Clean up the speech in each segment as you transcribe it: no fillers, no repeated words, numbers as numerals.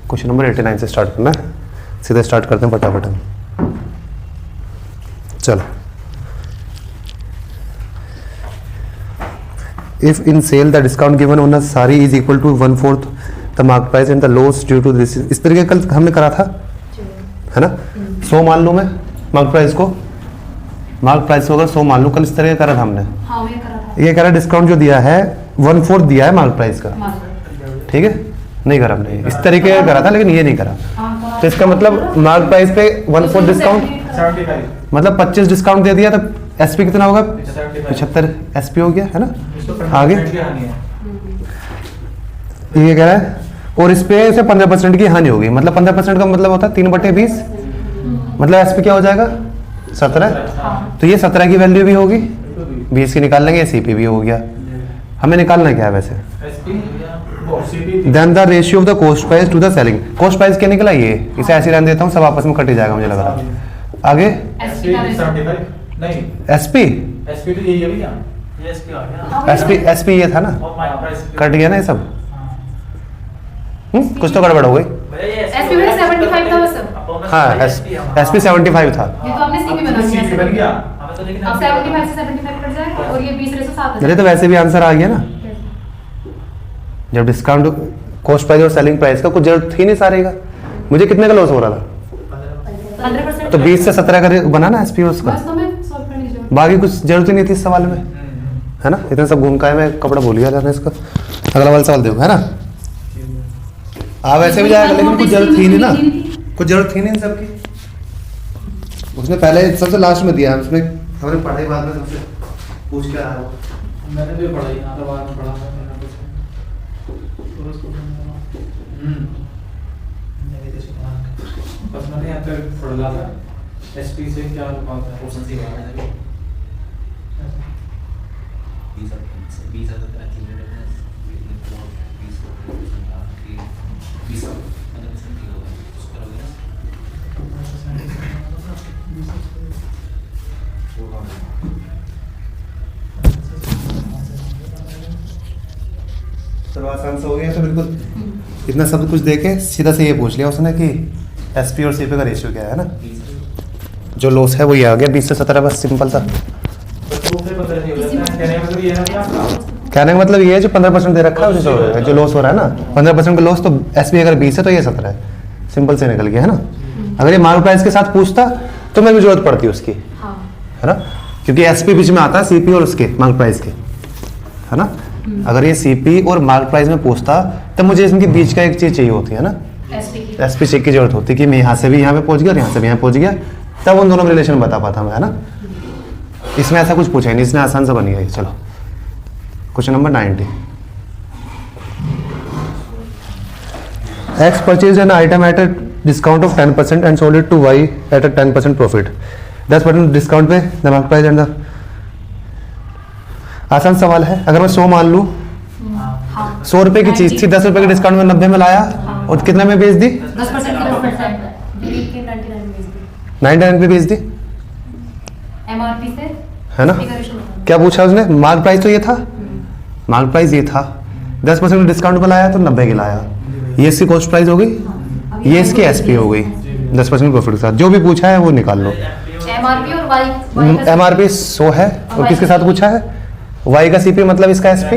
Question number 89 से start करना है, सीधे स्टार्ट करते हैं फटाफट हम। चलो, if in sale the discount given on sari is equal to 1/4 the mark price and the loss due to this, इस तरीके कल हमने करा था, है ना। 100 मान लूँ मैं मार्क प्राइस को, मार्क प्राइस को अगर 100 मान लूँ, कल इस तरह करा था हमने। हाँ, ये कह रहा है डिस्काउंट जो दिया है 1/4 दिया है मार्क प्राइस का, ठीक है। नहीं करा हमने, इस तरीके का करा था, लेकिन ये नहीं करा। तो इसका मतलब मार्क प्राइस पे 1/4 डिस्काउंट, मतलब 25 डिस्काउंट दे दिया, तो एसपी कितना होगा? 75 एसपी हो गया, है ना। आगे ये कह रहा है और इस पे से 15% की हानि होगी, मतलब 15% का मतलब होता है 3/20, मतलब एसपी क्या हो जाएगा? 17। तो ये 17 की वैल्यू भी होगी, 20 की निकाल लेंगे, सीपी भी हो गया। हमें निकालना क्या है वैसे? Then the ratio of the cost price to the selling, cost price क्या निकला? ये इसे ऐसे रहने देता हूँ, सब आपस में कट ही जाएगा मुझे लग रहा है। आगे एसपी एसपी ये था ना, कट गया ना ये सब। कुछ तो गड़बड़ हो गई। हाँ, एसपी 75 था। अरे तो वैसे भी आंसर आ गया ना, जब डिस्काउंट कॉस्ट प्राइस और सेलिंग प्राइस का कुछ जरूरत थी नहीं सारे का। मुझे कितने का लॉस हो रहा था? 15%। तो 20 से 17 का बना ना एसपी उसका, बाकी कुछ जरूरत ही नहीं थी इस सवाल में, है ना। इतना सब घूम का है, मैं कपड़ा भूल गया था इसका। अगला वाला सवाल देखो, है ना। आप ऐसे भी जाएगा, लेकिन कुछ जरूरत थी नहीं ना, कुछ जरूरत थी नहीं इन सबकी। उसने पहले सबसे लास्ट में दिया, उसमें हमने पढ़ाई बाद में सबसे पूछ के आया। मैंने भी पढ़ाई ना तो बाद में पढ़ा था मैंने कुछ मैंने तो सुना बस मैंने यहाँ पे पढ़ लिया था एसपी से क्या बात है क्वेश्चन सी बात है 20 चलो आसान से हो गया। तो बिल्कुल इतना सब कुछ देके सीधा से ये पूछ लिया उसने कि एसपी और सीपी का रेशियो क्या है ना। जो लॉस है वो ये आ गया 20 से 17, बस सिंपल सा। कहने का मतलब ये है जो 15% दे रखा है उसे जो लॉस हो रहा है ना, 15% का लॉस, तो एसपी अगर 20 है तो ये 17 है, सिंपल से निकल गया, है ना। अगर ये मार्क प्राइस के साथ पूछता तो मेरे को जरूरत पड़ती उसकी, है ना, क्योंकि एसपी बीच में आता है सीपी और उसके मार्क प्राइस के, है ना। अगर ये सीपी और मार्क प्राइस में पूछता तब मुझे इनके बीच का एक चीज चाहिए होती है ना, एसपी चेक की जरूरत होती है कि मैं यहाँ से भी यहाँ पे पहुंच गया और यहाँ से भी यहाँ पहुंच गया, तब उन दोनों में रिलेशन बता पाता मैं, है ना। इसमें ऐसा कुछ पूछा नहीं, इसने आसान से बन गया। चलो question number 90। X purchased an item at a discount of 10% and sold it to Y at a 10% profit. 10% discount पे the mark price and the, आसान सवाल है। अगर मैं 100 मान लूँ, 100 रुपए की चीज थी, 10 रुपए के डिस्काउंट में 90 में लाया और कितने में बेच दी? 99 पे बेच दी, एमआरपी से, है ना। क्या पूछा उसने? मार्क प्राइस तो ये था, मार्क प्राइस ये था, 10% डिस्काउंट पे लाया तो 90 की लाया, ये इसकी कॉस्ट प्राइस हो गई, ये इसकी एसपी हो गई 10% प्रॉफिट के साथ। जो भी पूछा है वो निकाल लो। एमआरपी और वाई, एमआरपी 100 है और किसके साथ पूछा है? वाई का सीपी, मतलब इसका एसपी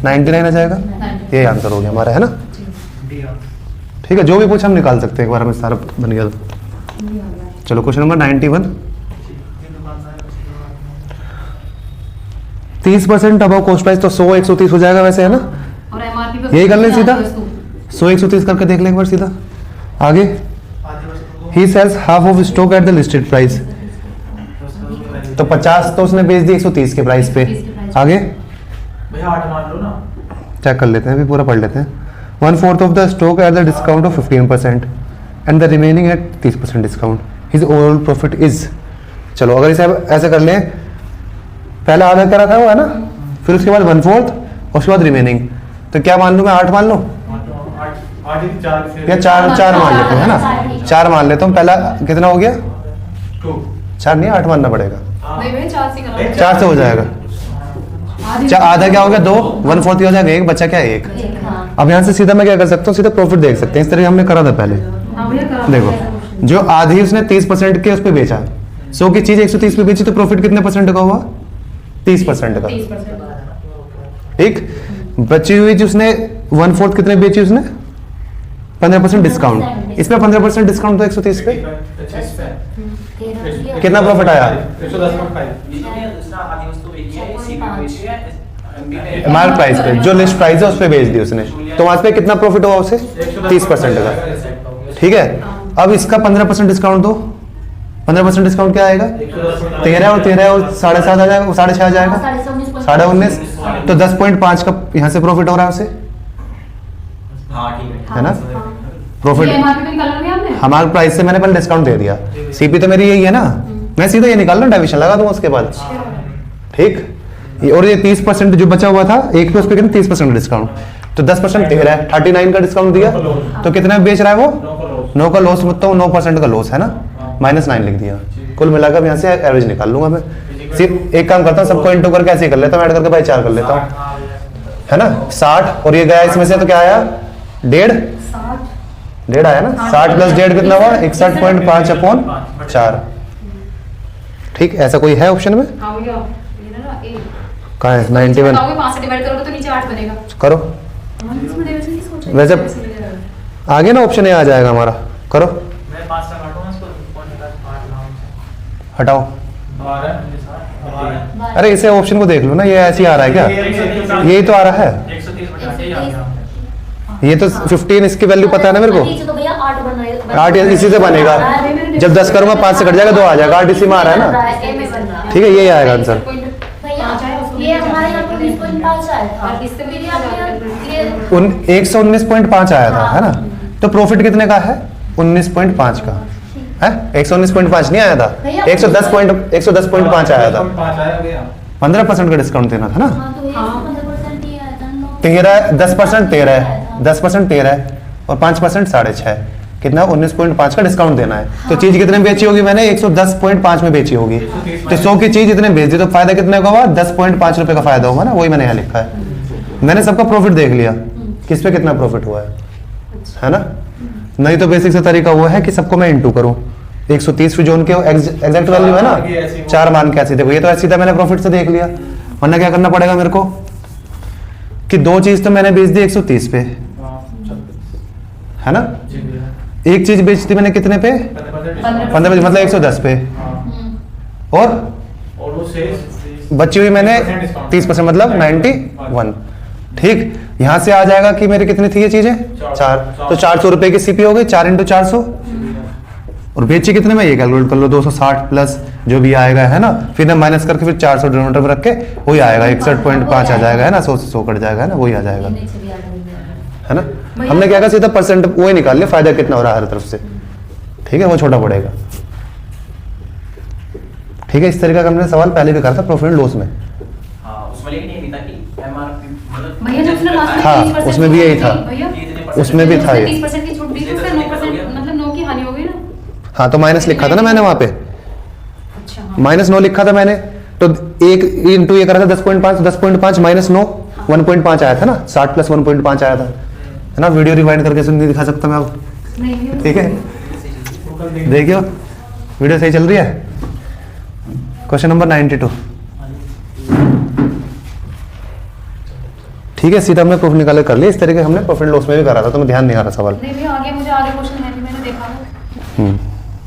99 आ जाएगा। ये आंसर हो गया हमारा, है ना। ठीक है, जो भी पूछा हम निकाल सकते हैं, एक बार हमें सारा बन गया। चलो question number 91। 30% above cost price, तो 100 130 हो जाएगा वैसे, है ना। और एमआरपी पे यही कर लें सीधा, 100 130 करके देख लें एक बार सीधा। आगे ही sells half of stock at the listed price, तो 50 तो उसने बेच दी 130 के प्राइस पे। आगे भैया 8 मान लो ना, चेक कर लेते हैं, अभी पूरा पढ़ लेते हैं। 1/4 of the stock at the discount of 15% and the remaining at 30% discount, his overall profit is. चलो अगर इसे ऐसे कर लें, पहला आधा करा था वो, है ना, फिर उसके बाद 1/4 और उसके बाद रिमेनिंग, तो क्या मान लूँ मैं? 8 मान लूँ या 4 मान लेते हैं, है ना। 4 मान लेता हूँ। पहला कितना हो गया? 4 नहीं, 8 मानना पड़ेगा। 4 से हो जाएगा। आधा क्या हो गया? 2, 1/4 हो जाएगा, 1 बचा क्या? 1। अब यहाँ से सीधा मैं क्या कर सकता हूँ, सीधा प्रॉफिट देख सकते हैं, इस तरह हमने करा था पहले। हाँ भैया करा देखो जो आधी उसने 30% के उस पर बेचा, 100 की चीज 130 पे बेची, तो प्रॉफिट कितने परसेंट का हुआ? 30% का। 30%। ठीक, बची हुई जो उसने 1/4 कितने बेची उसने? 15% डिस्काउंट। इस पे 15% डिस्काउंट तो 130 पे कितना प्रॉफिट आया? 110.5। मार्क प्राइस पे, जो लिस्ट प्राइस है उस पे बेच दी उसने, तो वहां पे कितना प्रॉफिट हुआ उसे? 30% का। ठीक है, अब इसका 15% डिस्काउंट दो, 15% डिस्काउंट क्या आएगा? 13 और 13 और 7.5 आ जाएगा, 6.5 आ जाएगा, 19.5, तो 10.5 का यहाँ से प्रॉफिट हो रहा है उसे, है ना? प्रॉफिट एमआरपी पे निकाला नहीं आपने? हमारे प्राइस से मैंने पहले डिस्काउंट दे दिया, सीपी तो मेरी यही है ना, मैं सीधा ये निकाल लूँ, डिविजन लगा दूंगा उसके बाद। ठीक, और ये 30% जो बचा हुआ था एक पे, उस पे कितना 30% डिस्काउंट, तो 10% 13 है, 39 का डिस्काउंट दिया, तो कितना बेच रहा है वो? 9 का लॉस, मतलब 9% का लॉस है ना, -9 लिख दिया। कुल मिलाकर यहाँ से एवरेज निकाल लूंगा मैं। सिर्फ एक काम करता हूँ, सबको इंटू करके ऐसे ही कर लेता हूँ, ऐड करके बाई 4 कर लेता हूँ, है ना। 60 और ये गया इसमें से, तो क्या आया? 1.5 आया ना, 60 + 1.5 कितना हुआ? 61.5/4। ठीक, ऐसा कोई है ऑप्शन में? हाँ भैया ये ना ए कहाँ है? 91 बताओगे 5 से डिवाइड करोगे तो नीचे 8 बनेगा। करो, हम इसमें डिवीजन नहीं सोच रहे। वैसे ऐसे मिल जाएगा। आगे ना ऑप्शन ए आ जाएगा हमारा, करो, मैं 5 से काटूंगा इसको, 5 लाख हटाओ। 12 अरे इसे ऑप्शन को देख लो ना, ये ऐसे ही आ रहा है क्या? यही तो आ रहा है, 130 बचा के आ गया। ये तो 15 इसकी वैल्यू पता है ना मेरे को, तो भैया 8 बन रहा है। 8 इसी से बनेगा, जब 10 करूंगा 5 से कट जाएगा, 2 आ जाएगा, 8 इसी में आ रहा है ना। ए में बन रहा है। ठीक है, यही आएगा आंसर। भैया ये हमारे यहाँ पर 20.5 आया था। और इससे भी फिर आपके यहाँ ये 119.5 आया था, है ना, तो प्रॉफिट कितने का है? 19.5 का है, 119.5 नहीं आया था, 110.5 आया था। 5 आया भैया। 15% का डिस्काउंट देना था ना। हाँ तो ये 15% ही आया था ना। 13 10% 13 है, 10% 13 है और 5% 6.5, कितना? 19.5 का डिस्काउंट देना है। तो चीज कितने बेची होगी मैंने? 110.5 में बेची होगी, तो 100 की चीज इतने बेच दी, तो फायदा कितने का हुआ? 10.5 रुपए का फायदा होगा ना, वही मैंने यहाँ लिखा है। मैंने सबका प्रॉफिट देख लिया, किस पे कितना प्रॉफिट हुआ है ना। नहीं तो बेसिक सा तरीका वो है कि सबको मैं इंटू करूँ, 130 जो उनके एग्जैक्ट वैल्यू है ना, 4 मान के ऐसे देखो, ये तो ऐसे सीधा मैंने प्रॉफिट से देख लिया। वरना क्या करना पड़ेगा मेरे को कि 2 चीज तो मैंने बेच दी 130 पे, है ना, जी भैया। एक चीज बेच दी मैंने कितने पे? 15 मतलब 110 पे, और और वो शेष बची हुई मैंने 30% मतलब 91। ठीक, यहां से आ जाएगा कि मेरी कितनी थी ये चीजें? 4, तो 400 रुपए की सीपी हो गई, 4 × 400, और बेची कितने में? ये कैलकुलेट कर लो, 260 प्लस जो भी आएगा, है ना, फिर माइनस करके फिर 400 डिनोमिनेटर में रख के वही आएगा, 61.5 आ जाएगा, है ना, 100 से 100 कट जाएगा, है ना, वही आ जाएगा, है ना। हमने क्या कहा, सीधा परसेंट वही निकाल लिया, फायदा कितना हो रहा है हर तरफ से। ठीक है, वो छोटा पड़ेगा। ठीक है, इस तरीके का हमने सवाल पहले भी करा था प्रॉफिट एंड लॉस में। हाँ, उसमें लेकिन ये नहीं था कि एमआरपी मतलब भैया जो उसने लास्ट में हाँ, 30% उसमें भी यही था। भैया उसमें भी था ये। 30% की छूट दी तो उससे 9% मतलब 9 की हानि हो गई ना। हाँ, तो माइनस लिखा था ना मैंने वहां पे, अच्छा हाँ। -9 लिखा था मैंने, तो 1 इंटू ये करा था 10.5, 10.5 -9 1.5 आया था ना, 60 + 1.5 आया था, है ना। वीडियो रिवाइंड करके सुन नहीं दिखा सकता मैं अब, नहीं भैया। ठीक है, देखियो वीडियो सही चल रही है। Question number 92। ठीक है, सीधा हमने प्रॉफिट निकाले कर लिया, इस तरीके हमने प्रॉफिट लॉस में भी करा था, तो मैं ध्यान नहीं आ रहा सवाल। नहीं भैया आगे मुझे आगे क्वेश्चन है मैंने देखा है।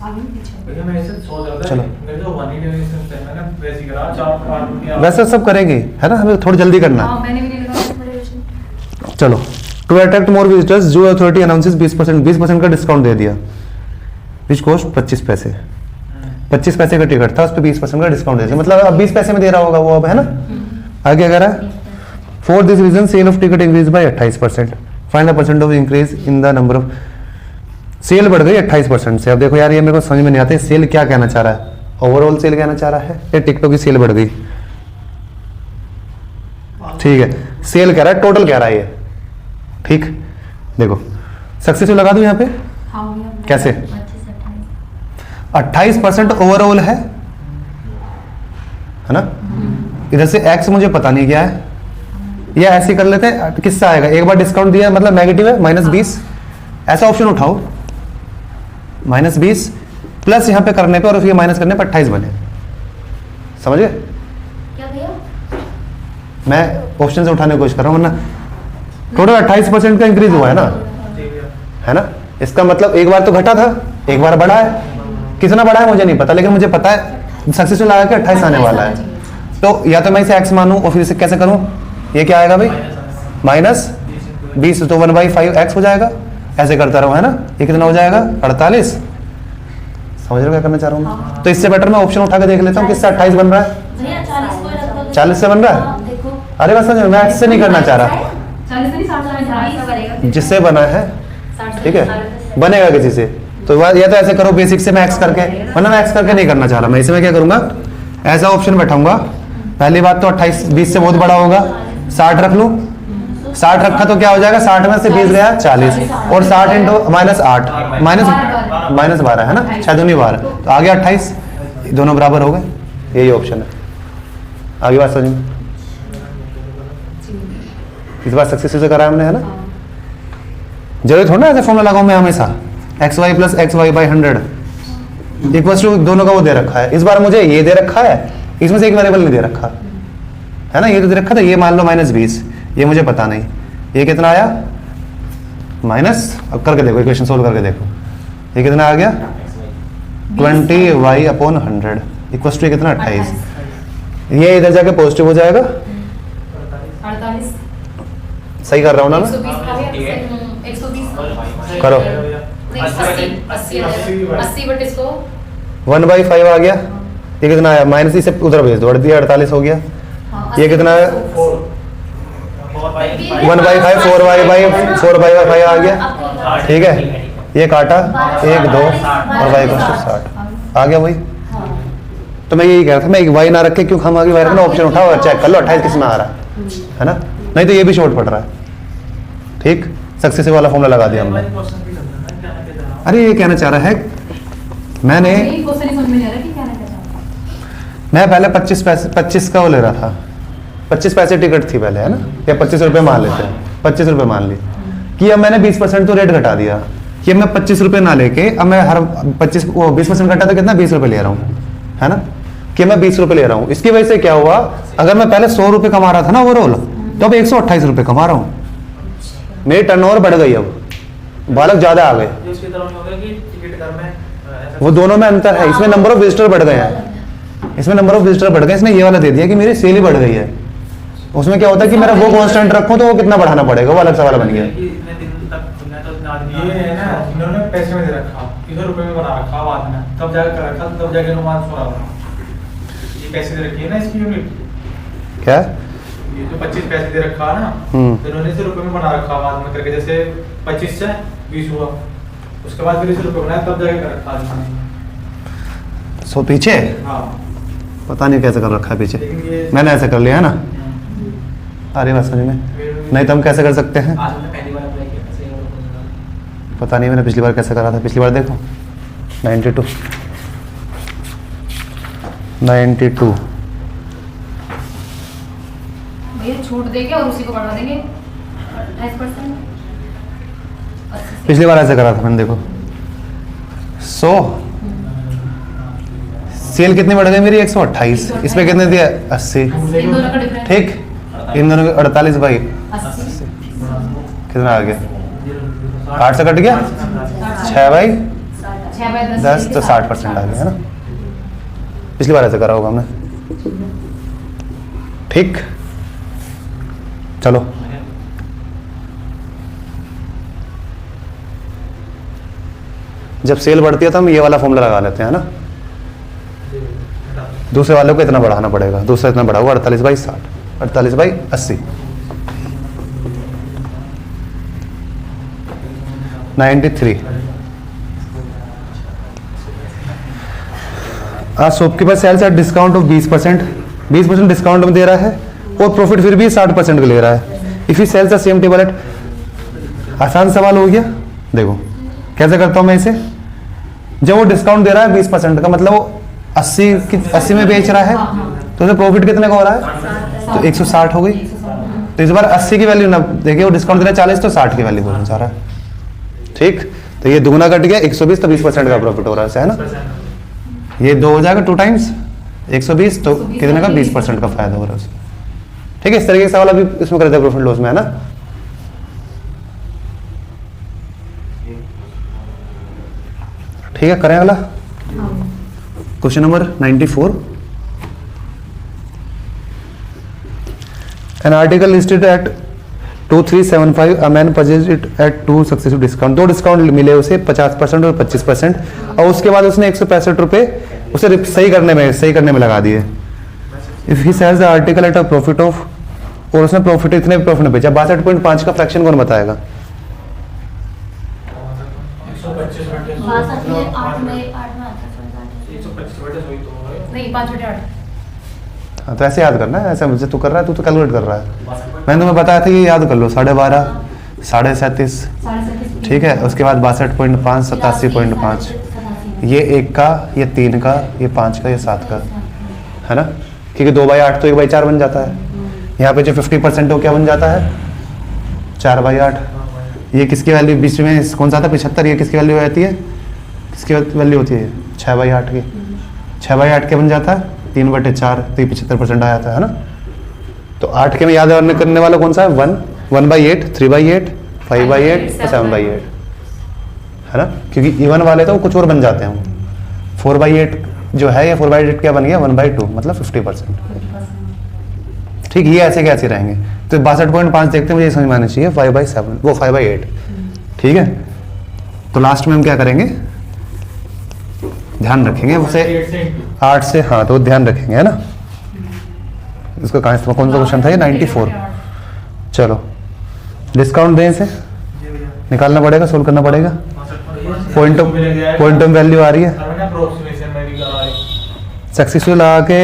आगे भी पीछे। भैया मैं ऐसे सोच रहा था, चलो। मेरे तो 1 डिवीजन से मैंने वैसे ही करा, 4 रुपया। वैसे सब करेंगे, है ना, हमें थोड़ी जल्दी करना है। हाँ मैंने भी नहीं लगा। चलो, टू अट्रैक्ट मोर विजिटर्स जो अथॉरिटी अनाउंसेस 20% का डिस्काउंट दे दिया, विच कॉस्ट 25 पैसे। 25 पैसे का टिकट था, उस पर 20% का डिस्काउंट दे दिया, मतलब अब 20 पैसे में दे रहा होगा वो अब, है ना। आगे कह रहा है, for this reason sale of ticket increase by 28%, find the percent of increase in the number of. Sale बढ़ गई 28% से। अब देखो यार, ये मेरे को समझ में नहीं आता है, सेल क्या कहना चाह रहा है, ओवरऑल सेल कहना चाह रहा है या टिकटों की सेल बढ़ गई? ठीक है, सेल कह रहा है, टोटल कह रहा है ये। ठीक, देखो सक्सेसफुल लगा दूं यहाँ पे, हाँ भैया। कैसे? 28% ओवरऑल है ना। इधर से एक्स मुझे पता नहीं क्या है, या ऐसे कर लेते हैं, किससे आएगा, एक बार डिस्काउंट दिया मतलब नेगेटिव है -20, ऐसा ऑप्शन उठाओ -20 प्लस यहाँ पे करने पे और फिर माइनस करने पे 28 बने। समझ गए? क्या भैया? मैं ऑप्शन से उठाने की कोशिश कर रहा हूँ, वरना टोटल 28% का इंक्रीज हुआ है ना, है ना। इसका मतलब एक बार तो घटा था, एक बार बढ़ा है। कितना बढ़ा है मुझे नहीं पता, लेकिन मुझे पता है सक्सेसफुल आया कि 28 आने वाला है। तो या तो मैं इसे x मानूं और फिर इसे कैसे करूं, ये क्या आएगा भाई -20, तो 1/5 x हो जाएगा। ऐसे करता रहूं, है ना। ये कितना हो जाएगा 48। समझ रहे हो क्या करना चाह रहा हूँ? तो इससे बेटर मैं ऑप्शन उठा के देख लेता हूँ किससे 28 बन रहा है। भैया 40 को रख दो। 40 से बन रहा है? हाँ, देखो। अरे बस समझ, मैं इससे नहीं करना चाह रहा, 40 से नहीं 60 जिससे बना है, ठीक है, बनेगा किसी से। तो या तो ऐसे करो बेसिक से मैं x करके, वरना मैं x करके नहीं करना चाह रहा। मैं इसे मैं क्या करूंगा, ऐसा ऑप्शन बैठाऊंगा। पहली बात तो 28 20 से बहुत बड़ा होगा, 60 रख लूं। 60 रखा तो क्या हो जाएगा, 60 में से 20 गया 40, और 60 इंटू -8 -12 है ना, 6 दूनी 12, तो आ गया 28। दोनों बराबर हो गए, यही ऑप्शन है। आगे बात समझ में, इस बार सक्सेसफुल से करा हमने, है ना। जरूरी थोड़ा ना ऐसे फॉर्मूला लगाऊं मैं हमेशा, xy + xy/100 इक्वल्स टू दोनों का वो दे रखा है। इस बार मुझे ये दे रखा है, इसमें से एक वेरिएबल नहीं दे रखा है ना, ये तो दे रखा था, ये मान लो -20, ये मुझे पता नहीं, ये कितना आया माइनस, अब करके देखो, इक्वेशन सोल्व करके देखो, ये कितना आ गया 20y/100 इक्वल्स टू कितना 28। ये इधर जाके पॉजिटिव हो जाएगा। 48 सही कर रहा हूँ ना मैं? 120 करो। 1/5 आ गया, ये कितना आया माइनस, इसे उधर भेज दो, 48 हो गया। ये कितना है 1/5 4/5 आ गया, ठीक है। ये काटा 1 2 और y = 60 आ गया वही। तो मैं यही कह रहा था, मैं एक y ना रख के क्यों खामा y रखना, ऑप्शन उठाओ और चेक कर लो 28 किस में आ रहा है ना, नहीं तो ये भी शॉर्ट पड़ रहा है। ठीक, सक्सेसिव वाला फॉर्मूला लगा दिया हमने। अरे ये कहना चाह रहा है, मैंने क्वेश्चन ही समझ में नहीं आ रहा कि क्या कहना चाह रहा है। मैं पहले 25 का वो ले रहा था, 25 पैसे टिकट थी पहले, है ना, या 25 रुपये मान लेते हैं, 25 रुपये मान ली कि अब मैंने 20% तो रेट घटा दिया कि अब मैं 25 रुपये ना लेके, अब मैं हर 20% घटा तो कितना 20 रुपये ले रहा हूँ, है ना, कि मैं 20 रुपये ले रहा हूँ। इसकी वजह से क्या हुआ, अगर मैं पहले 100 रुपये कमा रहा था ना ओवरऑल, तो अब 128 रुपये कमा रहा हूँ, मेरी टर्नओवर बढ़ गई, अब बालक ज्यादा आ गए। वो दोनों में अंतर है, इसमें नंबर ऑफ विजिटर बढ़ गए हैं, इसमें नंबर ऑफ विजिटर बढ़ गए, इसने ये वाला दे दिया कि मेरी सेल ही बढ़ गई है। उसमें क्या होता है कि मेरा वो कांस्टेंट रखूं तो वो कितना बढ़ाना पड़ेगा, वो अलग सवाल बन गया। ये है ना, इन्होंने पैसे में दे रखा, इधर रुपए में बना रखा बाद में, तब जाकर कर रखा, तब जाके अनुमान सो रहा। ये पैसे दे रखी है ना इसकी यूनिट, क्या ये जो 25 पैसे दे रखा है ना, तो इन्होंने इसे रुपए में बना रखा बाद में करके, जैसे 25 से 20 हुआ, उसके बाद फिर इसे रुपए बनाया, तब जाके कर रखा इन्होंने। सो पीछे हाँ, पता नहीं कैसे कर रखा है पीछे, लेकिन ये मैंने ऐसे कर लिया है ना। अरे बात समझ में नहीं, तो हम कैसे कर सकते हैं, आज हमने पहली बार अप्लाई किया था, सही होगा। पता नहीं मैंने पिछली बार कैसे करा था। पिछली बार देखो 92 भैया छूट देंगे और उसी को बढ़ा देंगे 28%। पिछली बार ऐसे करा था मैंने, देखो। सो सेल कितनी बढ़ गई मेरी 128, इसमें कितने दिया 80, इन दोनों का डिफरेंस ठीक, इन दोनों के 48 बाई 80 कितना आ गया, 8 से कट गया 6/10 तो 60% आ गया, है ना। पिछली बार ऐसे करा होगा हमने, ठीक। चलो जब सेल बढ़ती है तो हम ये वाला फॉर्मूला लगा लेते हैं ना, दूसरे वाले को इतना बढ़ाना पड़ेगा, दूसरा इतना बढ़ा हुआ 48/60, 48/80 93। आज शॉपकीपर पास sells at discount of 20% discount में दे रहा है और प्रॉफिट फिर भी 60% का ले रहा है। If he sells the same table at, आसान सवाल हो गया। देखो कैसे करता हूं मैं इसे, जब वो डिस्काउंट दे रहा है 20% का, मतलब वो 80 में बेच रहा है, तो उसे प्रॉफिट कितने का हो रहा है, तो 160 हो गई। तो इस बार 80 की वैल्यू ना देखिए, वो डिस्काउंट दे रहा है 40, तो 60 की वैल्यू बोलना चाह रहा है। ठीक, तो ये दुगुना कट गया 120, तो 20% का प्रॉफिट हो रहा है, ऐसा है ना। ये 2 हो जाएगा 2 टाइम्स 120, तो कितने का 20% का फायदा हो रहा है उसमें। ठीक है, इस तरीके का सवाल अभी इसमें करते हैं प्रॉफिट लॉस में, है ना। ठीक है, करें अगला question number 94। An article listed at 2375, a man purchased it at 2 successive discount। 2 discount मिले उसे 50% और 25%, और उसके बाद उसने 165 रुपये उसे सही करने में लगा दिए। If he sells the article at a profit of, और उसने प्रॉफिट इतने प्रॉफिट में बेचा, 62.5 का फ्रैक्शन कौन बताएगा। 62 में 8 में आता है। 125 बटे 100 तो होगा। नहीं 5/8। हाँ, तो ऐसे याद करना है, ऐसा मुझे तू कर रहा है, तू तो कैलकुलेट कर रहा है। मैंने तुम्हें बताया था कि याद कर लो, 12.5, 37.5, 37.5। ठीक है। उसके बाद 62.5, 87.5, ये 1 का, ये 3 का, ये 5 का, ये 7 का, है ना। क्योंकि 2/8 तो 1/4 बन जाता है। यहाँ पे जो 50% हो क्या बन जाता है 4/8। ये किसकी वैल्यू बीच में कौन सा था 75, ये किसकी वैल्यू रहती है, किसकी वैल्यू होती है 6/8 की। 6/8 के बन जाता है 3/4, तो ये 75% आ जाता है ना। तो 8 के में याद करने वाला कौन सा है 1, 1/8, 3/8, 5/8 और 7/8, है ना। क्योंकि इवन वाले तो कुछ और बन जाते हैं। 4/8 जो है, ये 4/8 क्या बन गया 1/2, मतलब 50%। ठीक, ये ऐसे कैसे रहेंगे। तो 62.5 देखते हैं, मुझे ये समझ में आना चाहिए 5/7, वो 5/8। ठीक है, तो लास्ट में हम क्या करेंगे, ध्यान रखेंगे उसे 8 से, हाँ तो ध्यान रखेंगे, है ना। इसका कौन सा क्वेश्चन था ये 94। चलो डिस्काउंट दें इसे, निकालना पड़ेगा, सोल्व करना पड़ेगा। पॉइंट ऑफ वैल्यू आ रही है, सक्सेसफुल लगा के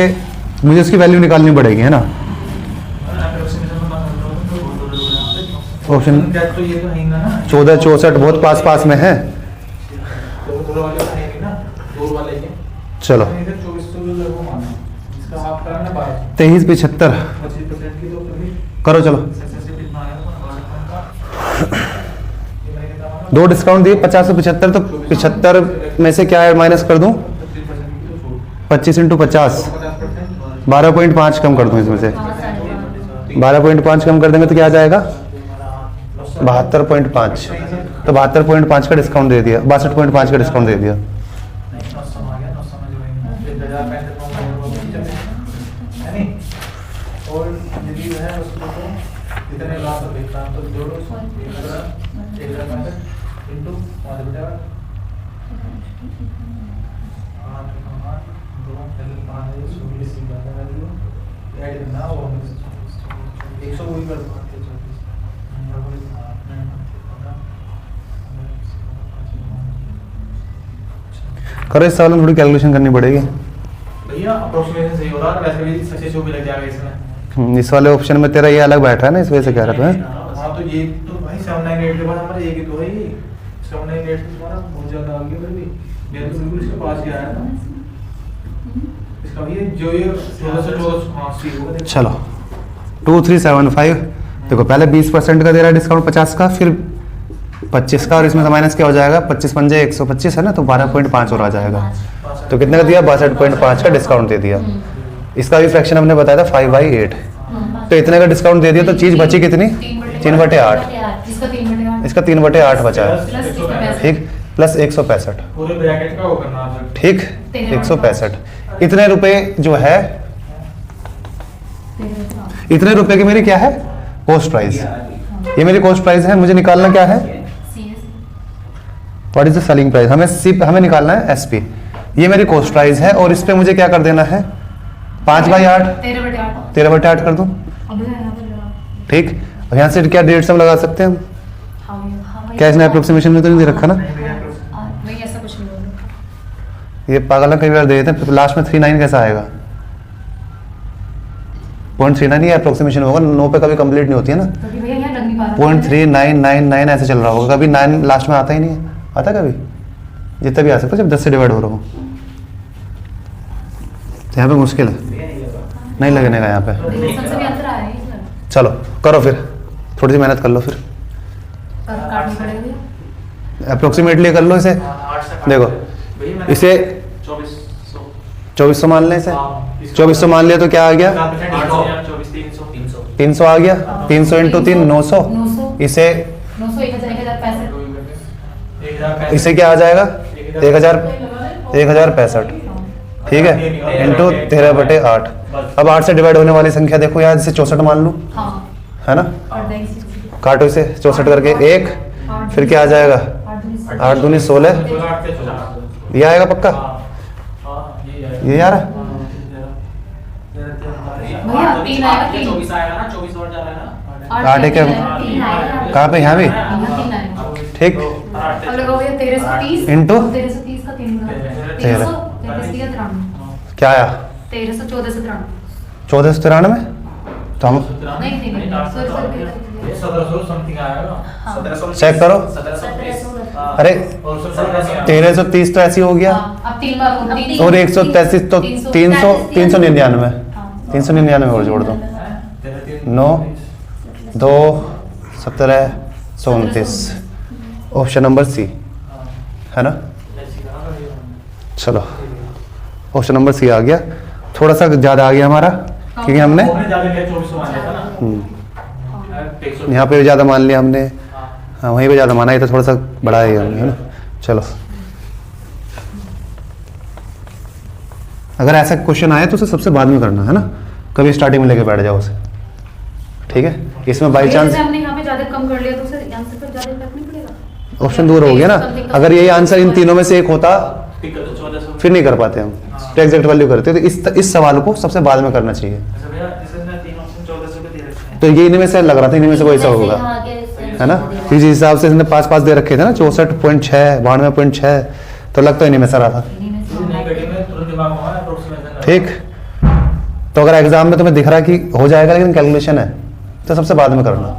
मुझे उसकी वैल्यू निकालनी पड़ेगी, है ना। ऑप्शन 14, 64 बहुत पास में है। चलो 2375 करो, चलो 2 डिस्काउंट दिए 50 और 75, तो 75 में से क्या है माइनस कर दूं 25 × 50, 12.5 कम कर दूं इसमें से। 12.5 कम कर देंगे तो क्या आ जाएगा 72.5, तो 72.5 का डिस्काउंट दे दिया, 62.5 का डिस्काउंट दे दिया। करो इस सवाल में थोड़ी कैलकुलेशन करनी पड़ेगी भैया। अप्रोक्सीमेशन सही हो रहा है, वैसे भी सक्सेस भी लग जाएगा इसमें। इस वाले ऑप्शन में तेरा ये अलग बैठा है ना, इस वजह से कह रहा था। हाँ तो ये तो भाई 798 के बाद हमारा एक ही तो है, ये 798 तुम्हारा बहुत ज्यादा आ गया। फिर भी मेरे तो बिल्कुल इसके पास ही आया था इसका भी, जो ये 14 हाँ सी होगा। चलो 2375 देखो, पहले 20% का दे रहा है डिस्काउंट 50 का, फिर 25 का, और इसमें से माइनस क्या हो जाएगा 25 पंजे 125 है ना, तो 12.5 और आ जाएगा। तो कितने का दिया 62.5 का डिस्काउंट दे दिया। इसका भी फ्रैक्शन हमने बताया था 5/8, तो इतने का डिस्काउंट दे दिया, तो चीज बची कितनी 3/8, इसका 3/8 बचा है। ठीक, प्लस 165, पूरे ब्रैकेट का वो करना है। ठीक 165। इतने रुपए जो है, इतने रुपए की मेरी क्या है कॉस्ट प्राइस, ये मेरी कॉस्ट प्राइस है। मुझे निकालना क्या है what is the selling price, हमें निकालना है एसपी। ये मेरी कॉस्ट प्राइस है, और इस पे मुझे क्या कर देना है 5/8, 13/8 कर दूं। ठीक, और यहाँ से क्या डेट सब लगा सकते हैं हम, क्या इसने अप्रोक्सीमेशन में तो नहीं दे रखा ना, नहीं ऐसा कुछ नहीं बोल। ये पागल कई बार दे देते हैं, लास्ट में 39 कैसा आएगा 0.39, ये अप्रोक्सीमेशन होगा, 9 पे कभी कंप्लीट नहीं होती है ना। क्योंकि भैया यहाँ लग नहीं पा रहा। 0.3999 ऐसे चल रहा होगा, कभी 9 लास्ट में आता ही नहीं है, आता कभी जितना भी आ सकता है जब 10 से डिवाइड हो रहा हो। यहाँ पे मुश्किल है, नहीं लगने का यहाँ पे। सबसे भी अंतर आया है चलो करो फिर, थोड़ी सी मेहनत कर लो फिर, काटनी पड़ेगी। अप्रोक्सीमेटली कर लो इसे। देखो इसे 2400 मान लें इसे, 2400 मान लिया तो क्या आ गया, 300 आ गया, 300 इंटू 3 900, 900 इसे 900 1065। इसे क्या आ जाएगा 1065, ठीक है, इंटू 13/8। अब 8 से डिवाइड होने वाली संख्या देखो यार, इसे 64 मान लूँ, हाँ है ना, कर देंगे। काटो इसे 64 करके 1, फिर क्या आ जाएगा 8 दूनी 16, ये आएगा पक्का, ये यार भैया 3 आएगा, 3 24 आएगा ना, 24 और जा रहा है ना। 8 एक है, 3 आएगा, कहाँ पे, यहाँ भी, 3 आएगा। ठीक, अब लगाओ ये 1330 इंटू 1330 का 3 13। 1393 क्या आया 1314 से 93। 14 से 93, तो हम नहीं सॉरी 1700 समथिंग आएगा। 1700 चेक करो। 1700 अरे और 1700 1330 तो ऐसी हो गया, अब 3 बार हो, तीन- और 133 तो 399, 399 और जोड़ दो, 9 2 17 34, ऑप्शन नंबर सी, है ना। चलो ऑप्शन नंबर सी आ गया, थोड़ा सा ज़्यादा आ गया हमारा, क्योंकि हमने ज्यादा लिया 2400 मान लिया था ना। यहाँ पे ज़्यादा मान लिया हमने, हाँ वहीं पे ज़्यादा माना, ये तो थोड़ा सा बढ़ा है हमने, है ना। चलो अगर ऐसा क्वेश्चन आए तो उसे सबसे बाद में करना है ना, कभी स्टार्टिंग में लेके बैठ जाओ उसे, ठीक है। इसमें बाई चांस जैसे हमने यहाँ पे ज्यादा कम कर लिया तो उसे आंसर पर ज्यादा इफेक्ट नहीं पड़ेगा। ऑप्शन दूर हो गया ना, अगर यही आंसर इन तीनों में से एक होता ठीक है, तो 1400। फिर नहीं कर पाते हम, तो एग्जैक्ट वैल्यू करते, तो इस सवाल को सबसे बाद में करना चाहिए। अच्छा भैया, इसमें 3 ऑप्शन 1400 के दे रखे हैं। तो ये इन्हीं में से लग रहा था, इन्हीं में से कोई सा होगा, है ना, जिस हिसाब से इसने 5 दे रखे थे ना, 64.6 92.6, तो लगता है इन्हीं में से रहा था, नेगेटिव में तुरंत दिमाग में आया अप्रोक्सीमेशन। ठीक। तो अगर एग्जाम में तुम्हें दिख रहा है कि हो जाएगा लेकिन कैलकुलेशन है, तो सबसे बाद में करना,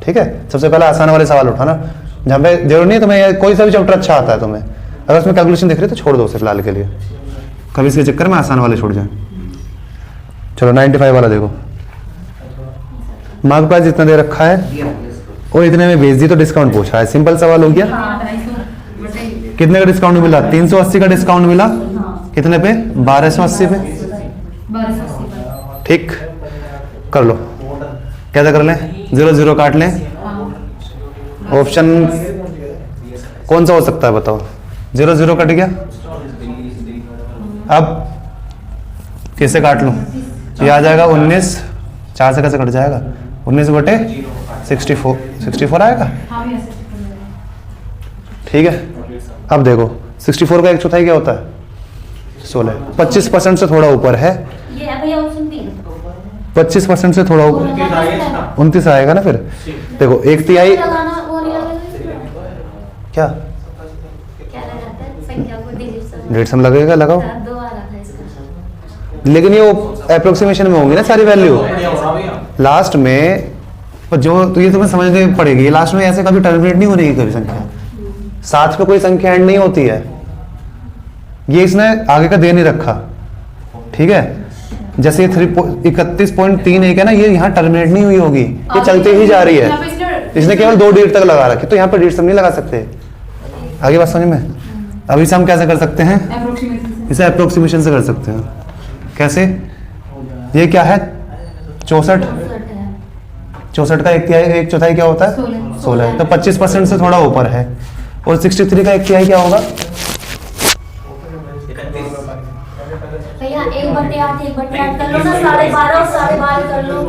ठीक है। सबसे पहले आसान वाले सवाल उठाना, जहाँ पे जरूर नहीं तुम्हें कोई सा भी चैप्टर अच्छा आता है तुम्हें, अगर उसमें कैलकुलेशन दिख रही है तो छोड़ दो उसे फिलहाल के लिए, कभी इसके चक्कर में आसान वाले छोड़ जाए। चलो 95 वाला देखो, मार्क प्राइस इतना दे रखा है और इतने में बेच दी तो डिस्काउंट पूछा है, सिंपल सवाल हो गया। कितने का डिस्काउंट मिला, 380 का डिस्काउंट मिला, कितने पे 1280 पे, 1280 ठीक। कर लो, कैसे कर लें, 0 0 काट लें, ऑप्शन कौन सा हो सकता है बताओ, 0 0 कट गया, अब किससे काट लूं, ये आ जाएगा 19, 4 से कैसे कट जाएगा, 19/64 आएगा, हाँ भी ऐसे कर लेगा। ठीक है। अब देखो 64 का 1/4 क्या होता है 16, 25% से थोड़ा ऊपर है, ये है भैया ऑप्शन बी। 25% से थोड़ा ऊपर 29 आएगा ना, फिर देखो 1/3 लगाना वो नहीं लगेगा, क्या क्या लगाता है संख्या को डिजिट डेढ़ सम लगेगा, लगाओ, 2 आ रहा था इसका। लेकिन ये अप्रोक्सीमेशन में होंगी ना सारी वैल्यू, बढ़िया हो रहा भैया। लास्ट में जो तो ये तुम्हें समझने पड़ेगी, लास्ट में ऐसे कभी टर्मिनेट नहीं होने की कभी संख्या, साथ में कोई संख्या एंड नहीं होती है, ये इसने आगे का दे नहीं रखा, ठीक है। जैसे ये 31.31 है ना, ये यहाँ टर्मिनेट नहीं हुई होगी, ये चलते ही जा रही यहाँ पे है, इसने केवल 2 डिजिट तक लगा रखी, तो यहाँ पर डिजिट सब नहीं लगा सकते। आगे बात समझ में, अभी से हम कैसे कर सकते हैं, Approximation से। इसे अप्रोक्सीमेशन से कर सकते हैं, कैसे, ये क्या है 64, 64 का 1/4 क्या होता है 16, तो 25% से थोड़ा ऊपर है, और 63 का 1/3 क्या होगा, भैया 1/8 1/8 कर लो ना, 12.5 और 12.5 कर लो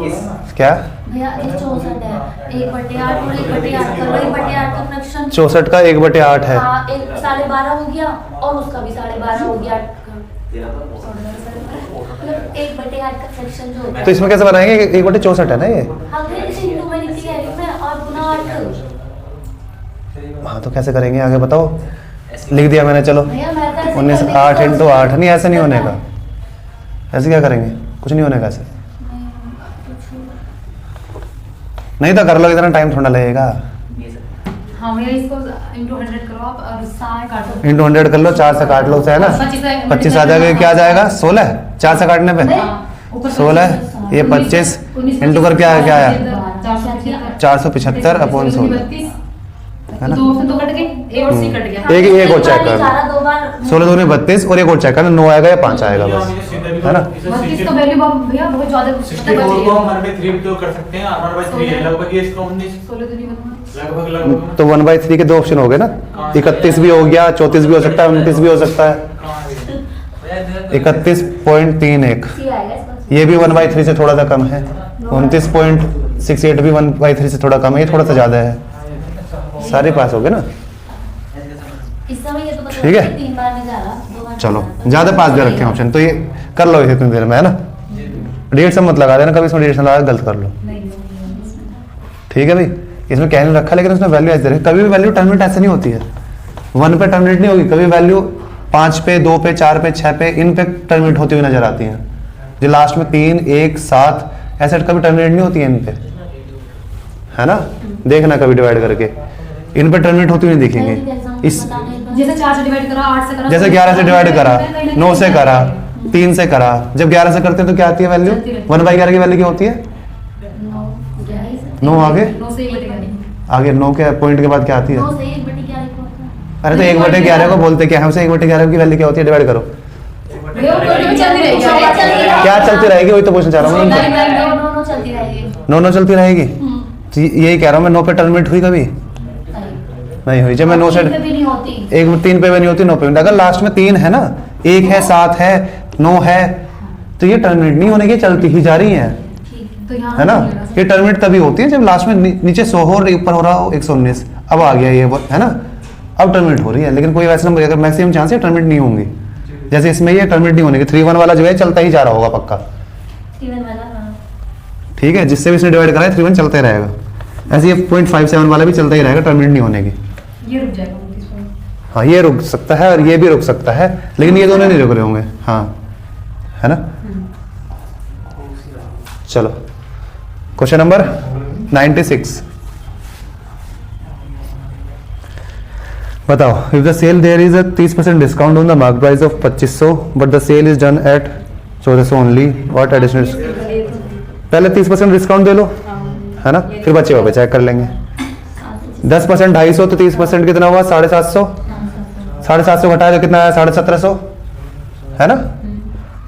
क्या भैया, ये 64 है, 1/8 और 1/8 कर लो, 1/8 का फ्रैक्शन 64 का 1/8 है, हाँ, 12.5 हो गया और उसका भी 12.5 हो गया, 1/8 का फ्रैक्शन जो होता तो है। इसमें कैसे बनाएंगे, 1/64 है ना ये, हाँ भैया, इसे इंटू में लिखी है इसमें और गुना 8। हाँ तो कैसे करेंगे आगे बताओ, लिख दिया मैंने, चलो भैया मैं तो ऐसे 19 कर देती 8 हूँ। इंटू 8, नहीं ऐसे नहीं होने का, ऐसे क्या करेंगे, कुछ नहीं होने का ऐसे, नहीं तो कर लो, इतना टाइम थोड़ा लगेगा, हाँ भैया इसको इंटू 100 करो आप और सारे काटो, इंटू 100 कर लो, 4 से काट लो उसे, है ना, 25 आ जाएगा, क्या आ जाएगा 16, 4 से काटने पे हाँ, ऊपर 16, ये 25 इंटू कर क्या आया 475 अपॉन 16 है ना? दो से दो कट गए, ए और सी कट गया। एक और चेक बार करना। 11 2 बार 16 2 में 32 और एक और चेक करना, 9 आएगा या 5 आएगा बस, है ना? 32 का वैल्यू भैया बहुत ज्यादा बच 64 को हम गई। 1/3 तो कर सकते हैं, 1/3 है लगभग, ये इसका 19 16 दूनी बदमाश। लगभग तो 1/3 के दो ऑप्शन हो गए ना, 31 भी हो गया, 34 भी हो सकता है, 29 भी हो सकता है। 31.31 सी आएगा इसका। ये भी 1/3 से थोड़ा सा कम है। 29.68 भी 1/3 से थोड़ा कम है, ये थोड़ा सा ज़्यादा है। सारे पास हो गए ना? इस समय ये तो पता ठीक है। 3 बार में जा रहा 2 बार चलो ज़्यादा पास दे रखे हैं ऑप्शन, तो ये कर लो इसे इतनी देर में, है ना? डेढ़ सब मत लगा देना, कभी इसमें 1.5 लगा गलत कर लो, ठीक है भाई? इसमें कह नहीं रखा, लेकिन उसमें वैल्यू ऐसे दे रखी। कभी भी वैल्यू टर्मिनेट ऐसे नहीं होती है, 1 पे टर्मिनेट नहीं होगी कभी। वैल्यू 5 पे, 2 पे, 4 पे, 6 पे, इन पे टर्मिनेट होती हुई नजर आती हैं। जो लास्ट में 3, 1, 7 ऐसे कभी टर्मिनेट नहीं होती है इन पे, है ना? देखना कभी डिवाइड करके, इन पे टर्मिनेट होती हुई दिखेंगे। इस जैसे 4 से डिवाइड करा, 8 से करा, जैसे 11 से डिवाइड करा, 9 से करा, 3 से करा, जब 11 से करते हैं तो क्या आती है वैल्यू? 1/11 की वैल्यू क्या होती है? 9 आगे 9 से 1 बटेगा। आगे 9 के पॉइंट के बाद क्या आती है? 9 से 1/11 को होता है। अरे तो 1/11 को बोलते क्या है उसे? 1/11 की वैल्यू क्या होती है? डिवाइड करो। भैया वो कोई चलती रहेगी। क्या चलती रहेगी? वही तो क्वेश्चन चाह रहा हूँ। 9 चलती रहेगी। 9 चलती रहेगी, तो यही कह रहा हूँ मैं। 9 पे टर्मिनेट हुई कभी नहीं हुई। जब मैं 9 से 3 पे भी नहीं होती। 3 पे भी नहीं होती, 9 पे। अगर लास्ट में 3 है ना, 1 है, 7 है, 9 है, तो ये टर्मिनेट नहीं होने की, चलती ही जा रही है, तो यहाँ है ना? ये टर्मिनेट तभी होती है जब लास्ट में नीचे 100 हो और ऊपर हो रहा हो 119। अब आ गया ये, है ना? अब टर्मिनेट हो रही है, लेकिन कोई वैसे नंबर अगर मैक्सिमम चांस है टर्मिनेट नहीं होंगी। जैसे इसमें ये टर्मिनेट नहीं होने की। 3-1 वाला जो है चलता ही जा रहा होगा पक्का, 3 वाला हाँ। ठीक है? जिससे भी इसने डिवाइड करा है 3-1 चलता ही रहेगा। ऐसे ये 0.57 वाला भी चलता ही रहेगा, टर्मिनेट नहीं होने की। ये रुक जाएगा 29 पॉइंट। हाँ, ये रुक सकता है और ये भी रुक सकता है, लेकिन ये दोनों नहीं रुक रहे होंगे, हाँ, है ना? चलो क्वेश्चन नंबर 96 बताओ। If the sale there is a 30% discount on the mark price of 2500 but the sale is done at 1400 only, what additional? पहले 30% डिस्काउंट दे लो, है ना? फिर बचे हुए चेक कर लेंगे। 10% 250, तो 30% कितना हुआ? 750। 750 घटाया तो कितना आया? 1750, है ना?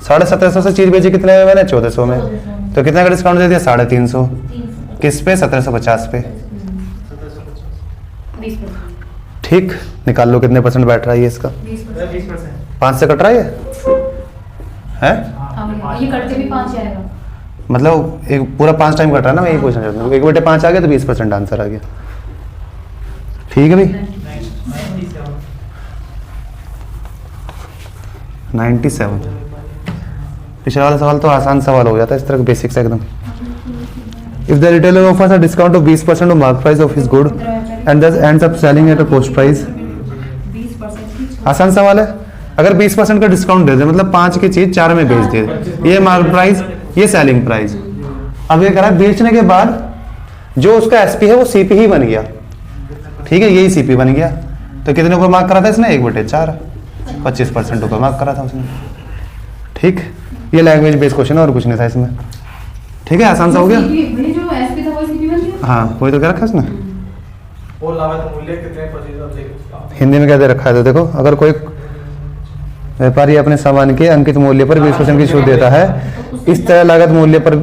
1750 से चीज बेची कितने में मैंने? 1400 में। तो कितना का डिस्काउंट दे दिया? 350। किस पे? 1750 पे। 20%। ठीक, निकाल लो कितने परसेंट बैठ रहा है ये इसका। 20%। 5 से कट रहा है ये, है? ये कट के भी 5 आएगा। मतलब एक पूरा 5 टाइम कट रहा है ना, मैं यही पूछना चाहता हूँ। 1/5 आ गया तो 20% आंसर आ गया, ठीक है भाई? 97। पिछला वाला सवाल तो आसान सवाल हो जाता है, इस तरह बेसिक्स एकदम। If the retailer offers a discount of 20% on mark price of his good and thus ends up selling at a cost price. 20% आसान सवाल है। अगर 20% का डिस्काउंट दे दे, मतलब 5 की चीज 4 में बेच दे, ये मार्क प्राइस, ये सेलिंग प्राइस। अब ये कह रहा है बेचने के बाद जो उसका एसपी है वो सीपी ही बन गया, ठीक है? यही सीपी बन गया। तो कितने ऊपर मार्क करा था इसने? 1/4, 25% ऊपर मार्क करा था उसने, ठीक? ये लैंग्वेज बेस्ड क्वेश्चन है और कुछ नहीं था इसमें, ठीक है? आसान सा हो गया। भाई जो एसपी था वो सीपी बन गया। हाँ, वही तो क्या रखा है इसने, वो लागत मूल्य कितने प्रतिशत देगा? हिंदी में क्या दे रखा है? तो देखो, अगर कोई व्यापारी अपने सामान के अंकित मूल्य पर 20% की छूट देता है, इस तरह लागत मूल्य पर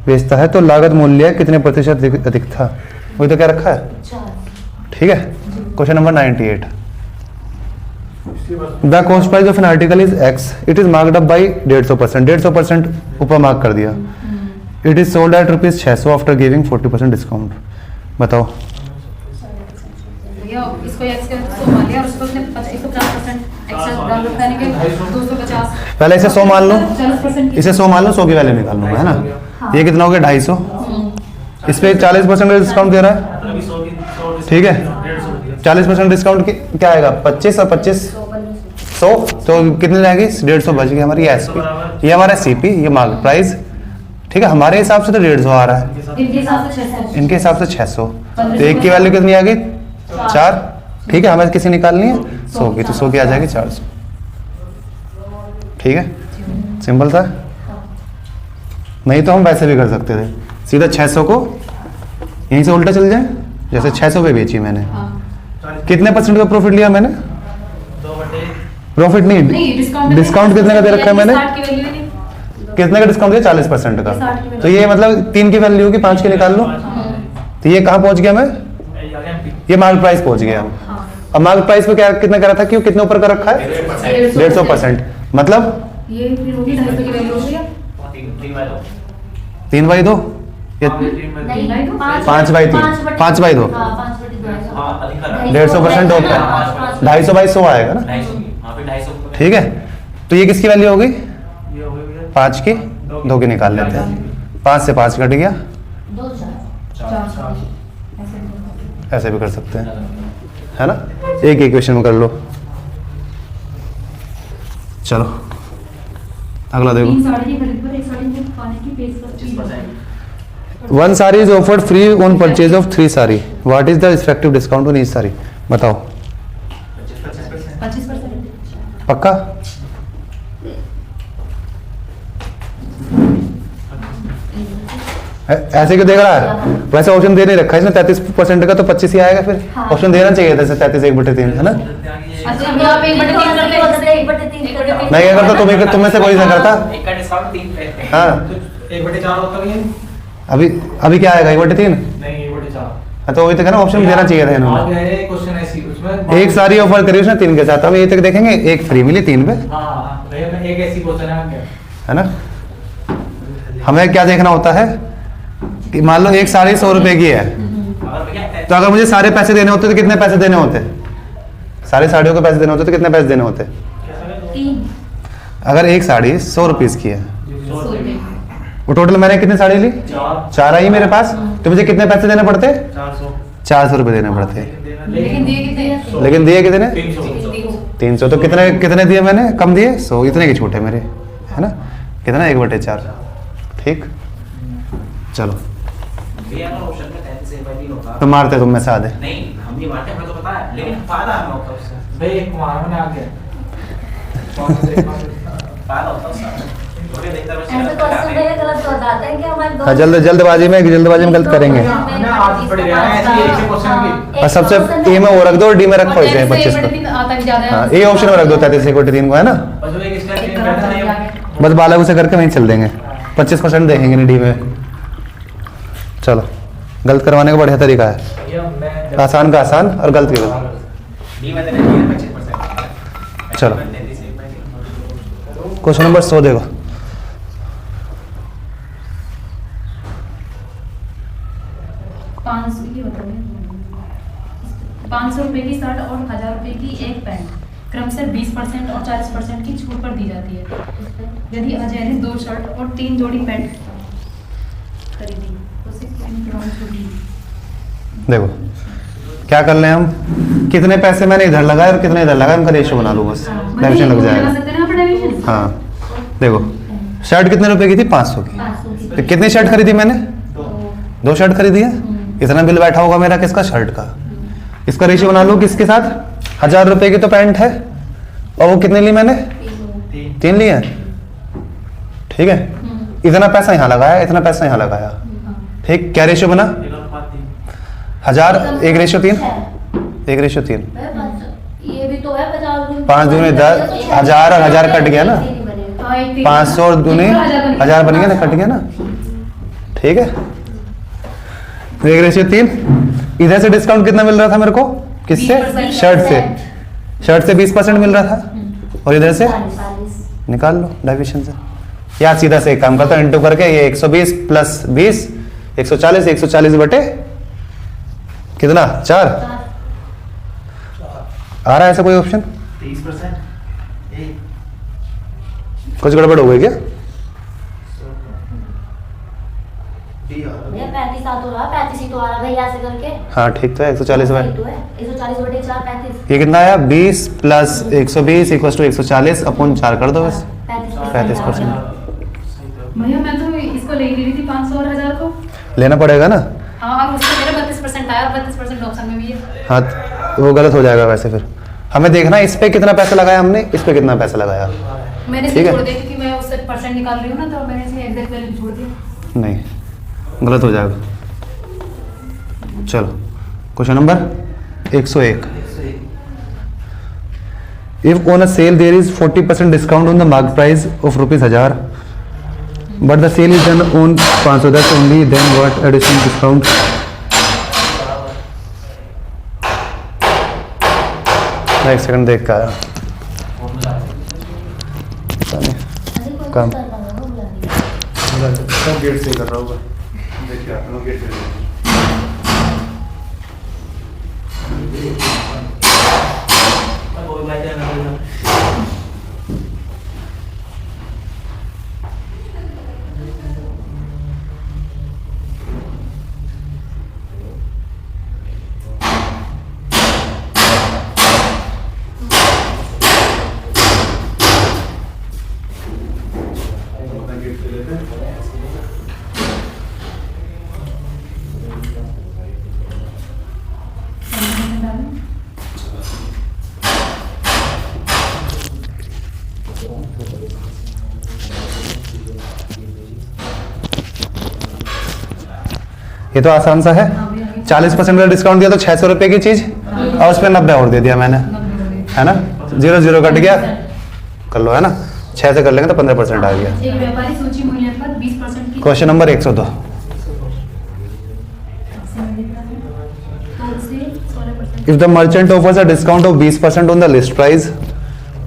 बेचता है, तो लागत मूल्य कितने प्रतिशत अधिक था? वही तो क्या रखा है, 4। ठीक है? Question number 98। The cost price of an article is x, it is marked up by 150%। 150% ऊपर मार्क कर दिया। It is sold at ₹600 after giving 40% discount. बताओ। भैया इसको एक्स के 100 मान लिया और उसको उसने 150% एक्स्ट्रा डाल रखा है कि 250। पहले इसे 100 मान लो, 40% इसे 100 मान लो, 100 की वैल्यू निकाल लूंगा, है ना? ये कितना हो गया? 250। इस पे 40% का डिस्काउंट दे रहा है, ठीक है? 40% डिस्काउंट क्या आएगा? 25 और 25 100, तो कितने रहेगी? 150 बच गई हमारी एसपी, ये हमारा सीपी, ये मार्क प्राइस, ठीक है? हमारे हिसाब से तो 150 आ रहा है, इनके हिसाब से 600। इनके हिसाब से 600। तो एक की वैल्यू कितनी आ गई? 4, ठीक है? हमें किसी निकालनी है 100 की, तो 100 की आ जाएगी 400, ठीक है? सिंपल था। नहीं तो हम वैसे भी कर सकते थे, सीधा 600 को यहीं से उल्टा चल जाए, जैसे 600 पे बेची मैंने, हाँ। कितने परसेंट का प्रॉफिट लिया मैंने? 2/3 प्रॉफिट नहीं, नहीं डिस्काउंट डिस्काउंट कितने का दे रखा है मैंने? 60 की वैल्यू नहीं। कितने का डिस्काउंट दिया? 40% का। 60 की तो ये मतलब 3 की वैल्यू होगी, 5 की निकाल लो। तो ये कहाँ पहुंच गया मैं? ये मार्केट प्राइस पहुंच गया। हाँ। अब मार्केट प्राइस पे क्या कितना करा था, क्यों कितने ऊपर का रखा है? 150%। मतलब ये फिर होगी 250 की वैल्यू हो गई। 3/2 ये नहीं 5/3 5/2 हाँ 5/2 हाँ अधिक है 150% होता है, 250/100 आएगा ना, 250 हाँ फिर 250 ठीक है। तो ये किसकी वैल्यू होगी? ये हो गई भैया 5 की, 2 की निकाल लेते हैं। 5 से 5 कट गया, 2 4 ऐसे भी कर सकते हैं, है ना। एक इक्वेशन में कर लो। चलो अगला देखो। 3 साड़ी की खरीद पर 1 साड़ी में पाने की पेशकश की जाती है। 1 sari is offered free on purchase of 3 sari, what is the effective discount on each sari? बताओ। 25%। पक्का? ऐसे क्यों देख रहा है? वैसे ऑप्शन दे नहीं रखा है इसने 33% का, तो 25 ही आएगा फिर। हाँ। ऑप्शन देना चाहिए था 33 1/3, है ना। अच्छा अभी आप 1/3 करके 1/3 मैं क्या करता, तुम में से कोई नहीं करता। एक का डिस्काउंट 3 पे हाँ 1/4 होता है ये? अभी क्या आएगा? 1/3। नहीं 1/4 हाँ, तो वही तो कहना, ऑप्शन देना चाहिए था इन्होंने। आगे है क्वेश्चन ऐसी उसमें एक सारी ऑफर करी उसने 3 के साथ, अब ये तक देखेंगे एक फ्री मिली 3 पे, हाँ भैया मैं एक ऐसी क्वेश्चन है आगे है ना। हमें क्या देखना होता है कि मान लो एक साड़ी 100 रुपए की है, अगर भैया तो अगर मुझे सारे पैसे देने होते तो कितने पैसे देने होते? सारी साड़ियों के पैसे देने होते तो कितने पैसे देने होते? 3 अगर एक साड़ी 100 रुपीज की है, 100 रुपए। वो टोटल मैंने कितनी साड़ी ली? 4 आई मेरे पास, तो मुझे कितने पैसे देने पड़ते? 400 400 रुपए देने पड़ते। लेकिन दिए कितने? लेकिन दिए कितने? 300 300। तो कितने कितने दिए मैंने? कम दिए 100, इतने की छूट है मेरे, है ना। कितना? 1/4। ठीक, चलो भैया अगर ऑप्शन में 33/3 होता तो मारते तुम में से आधे। नहीं हम नहीं मारते, हमें तो पता है, लेकिन फायदा हमें होता है उससे, भाई एक मार में आ गया फायदा होता है उससे। थोड़े देखते रहो ऐसे क्वेश्चन भैया गलत तो बताते हैं कि हमारे हाँ, जल्दबाजी में गलत करेंगे। हमने आज पढ़ गया है ऐसे एक से क्वेश्चन की और सबसे ए में वो रख दो और डी में रखो इसे 25 को। आता भी ज्यादा है। हाँ, ए ऑप्शन में रख दो 33 1/3 को, है ना। बस वो एक स्टेप एक बैठा तरफ नहीं आ गया। बस बालक से करके वहीं चल देंगे, 25% देखेंगे नहीं डी में। चलो, गलत करवाने का बढ़िया तरीका है, भैया मैं आसान का आसान और गलत की गलत। डी में देना चाहिए 25%। चलो। क्वेश्चन नंबर 100 देखो। 500 रुपए की शर्ट और 1000 रुपए की एक पैंट क्रमशः 20% और 40% की छूट पर दी जाती है। यदि अजय ने 2 शर्ट और 3 जोड़ी पैंट खरीदी तो उसे कितनी छूट दी? देखो क्या कर ले हम, कितने पैसे मैंने इधर लगाए और कितने इधर लगाए, उनका रेशियो बना लो, बस डायमेंशन लग लगा जाएगा। सकते हैं ना आप डायमेंशन? हाँ देखो, शर्ट कितने रुपए की थी? 500 की। तो कितनी शर्ट खरीदी मैंने? 2 शर्ट खरीदी है। इतना बिल बैठा होगा मेरा किसका? शर्ट का। इसका रेशियो बना लो किसके साथ? 1000 रुपए की तो पैंट है, और वो कितने ली मैंने? 3 लिए। ठीक है, इतना पैसा यहाँ लगाया, इतना पैसा यहाँ लगाया। ठीक, क्या रेशियो बना? 1000 1 रेशियो 3 1 रेशियो 3। ये भी तो है 50 5 दूनी 10, 1000 और 1000 कट गया ना, 500 और दूनी 1000 बन गया ना, कट गया ना। ठीक है, 1 रेशियो 3। इधर से डिस्काउंट कितना मिल रहा था मेरे को? किससे? 20%। शर्ट से। शर्ट से 20% मिल रहा था, और इधर से 40 निकाल लो डाइविशन से। या सीधा से एक काम करता हूं, इंटू करके ये 120 प्लस 20 140 140 बटे कितना? 4 आ रहा है ऐसा कोई ऑप्शन? 30%। कुछ गड़बड़ हो गई क्या? भैया 35 आ तो रहा, 35 ही तो आ रहा भैया ऐसे करके। हाँ ठीक तो है, 140 वही बाय तो है 140 बटे 4 35 ये कितना आया? 20 प्लस 120 इक्वल टू 140 अपॉन 4 कर दो बस। 35%। भैया मैं तो इसको ले रही थी 500 और 1000 को। लेना पड़ेगा ना। हाँ और उससे मेरा 32% आया और 32% ऑप्शन में भी है। हाँ, वो गलत हो जाएगा वैसे। फिर हमें देखना इस पे कितना पैसा लगाया हमने, इस पे कितना पैसा लगाया। मैंने ठीक है। छोड़ दी थी, मैं उससे परसेंट निकाल रही हूँ ना, तो मैंने इसे एग्जैक्ट वैल्यू छोड़ दिया। नहीं, गलत हो जाएगा। चलो question number 101। If on a sale there is 40% discount on the market price of ₹1000, but the sale is done on 510 only, then what additional discount? मैं एक सेकंड देख का आया। काम गेट से कर रहा होगा। देखिए आप लोग गेट से ये तो आसान सा है। 40% का डिस्काउंट दिया तो 600 रुपये की चीज और उस पर 90 और दे दिया मैंने, है ना। 0 कट गया, कर लो, है ना। 6 से कर लेंगे तो 15% आ गया। एक व्यापारी सूची मूल्य पर 20% की क्वेश्चन नंबर 102। तो उससे 16%। If the merchant offers a discount of 20% on the list price,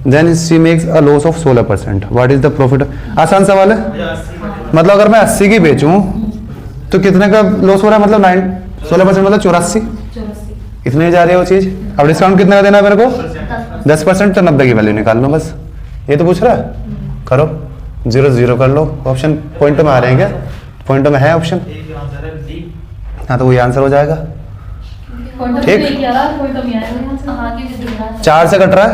then she makes a loss of 16%. What is the profit? आसान सवाल है। मतलब अगर मैं 80 की बेचूं तो कितने का लॉस हो रहा है? मतलब 16% मतलब 84। इतने जा रही है वो चीज। अब डिस्काउंट कितने का देना है मेरे को? 10%, तो 90 की वैल्यू निकाल लो बस। ये तो पूछ रहा है, करो। 0 कर लो। ऑप्शन पॉइंट में आ रहे हैं क्या? पॉइंट में है ऑप्शन, हाँ तो वही आंसर हो जाएगा। ठीक। 4 से कट रहा है,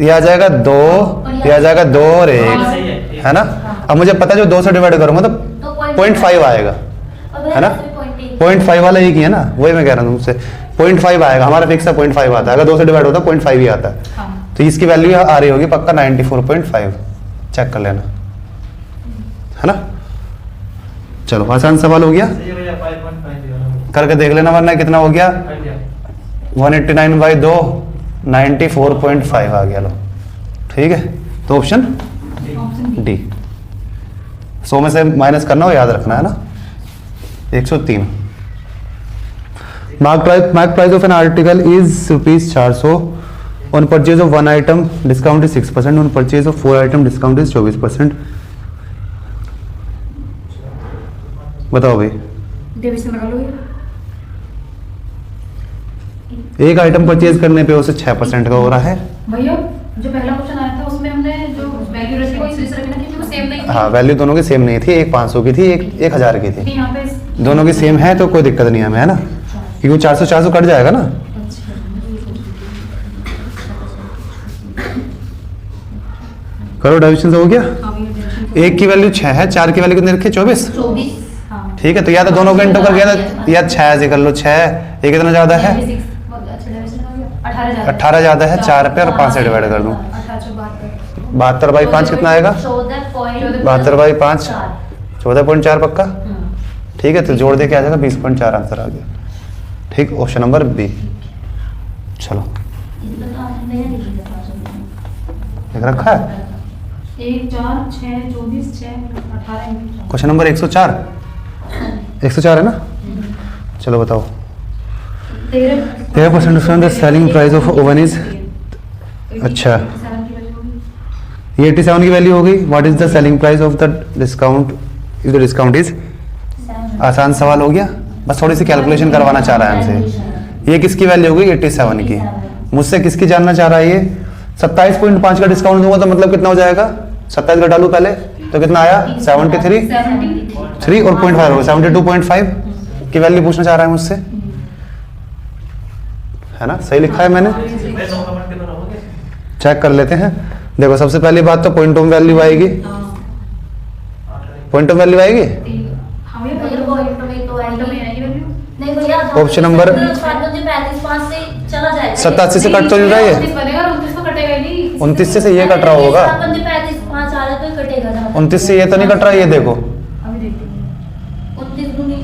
ये आ जाएगा 2, ये आ जाएगा 2 और 1, है ना। अब मुझे पता है जो 2 से डिवाइड करूंगा तो 0.5 आएगा, है ना। 0.5 वाला एक ही है ना, वही मैं कह रहा हूँ तुमसे। 0.5 आएगा, हमारा फिक्स है 0.5 आता है। अगर 2 से डिवाइड होता है 0.5 ही आता है। तो इसकी वैल्यू आ रही होगी पक्का 94.5। चेक कर लेना, है ना। चलो आसान सवाल हो गया, करके देख लेना, वरना कितना हो गया? 189/2 94.5 आ गया। लो ठीक है, तो ऑप्शन डी। 100 में से माइनस करना हो, याद रखना, है ना। 103। Mark price of an article is ₹400। On purchase of 1 item discount is 6%। On purchase of 4 item discount is 24%। बताओ भाई। डिवीजन लगा लो। एक आइटम परचेज करने पे उसे 6% का हो रहा है। भैया जो पहला क्वेश्चन आया था उसमें हमने जो वैल्यू रखी वो इस तरह की वो सेम नहीं थी। हाँ, वैल्यू दोनों की सेम नहीं थी। एक 500 की थी, एक 1000 की थी। यहाँ पे दोनों की सेम है तो कोई दिक्कत नहीं है हमें, है ना। क्योंकि वो 400 कट जाएगा ना। करो, डिवीजन हो गया। एक की वैल्यू 6 है, 4 की वैल्यू कितनी रखी? 24। ठीक है, तो या तो दोनों का इंटू कर गया था, या 6 से कर लो। 6 ये कितना ज्यादा है? 18 ज्यादा है 4 पे, और 5 से डिवाइड कर दूं 72/5 कितना आएगा? 72/5 14.4 पक्का। ठीक है, तो जोड़ दे के आ जाएगा 20.4 आंसर आ गया। ठीक, ऑप्शन नंबर बी। चलो लिख रखा है 1 4 6 24 6 18। Question number 104। 104 है ना। चलो बताओ। 13% discount the selling price of oven is. अच्छा, ये 87 की वैल्यू हो गई। What is the selling price of the discount if the discount is. आसान सवाल हो गया, बस थोड़ी सी कैलकुलेशन करवाना चाह रहा है हमसे। ये किसकी वैल्यू हो गई? 87 की। मुझसे किसकी जानना चाह रहा है ये? 27.5 का डिस्काउंट दूंगा तो मतलब कितना हो जाएगा? 27 घटा लूं पहले तो कितना आया? 73 3 और 0.5 होगा 72.5 की वैल्यू पूछना चाह रहा है मुझसे, है ना। सही लिखा है मैंने, चेक कर लेते हैं। देखो, सबसे पहली बात तो पॉइंट ऑफ वैल्यू आएगी। पॉइंट ऑफ वैल्यू आएगी। ऑप्शन नंबर 87 से कट तो नहीं रहा है। 29 से ये कट रहा होगा। 29 से ये तो नहीं कट रहा, ये देखो अभी देखते हैं। 29 दूनी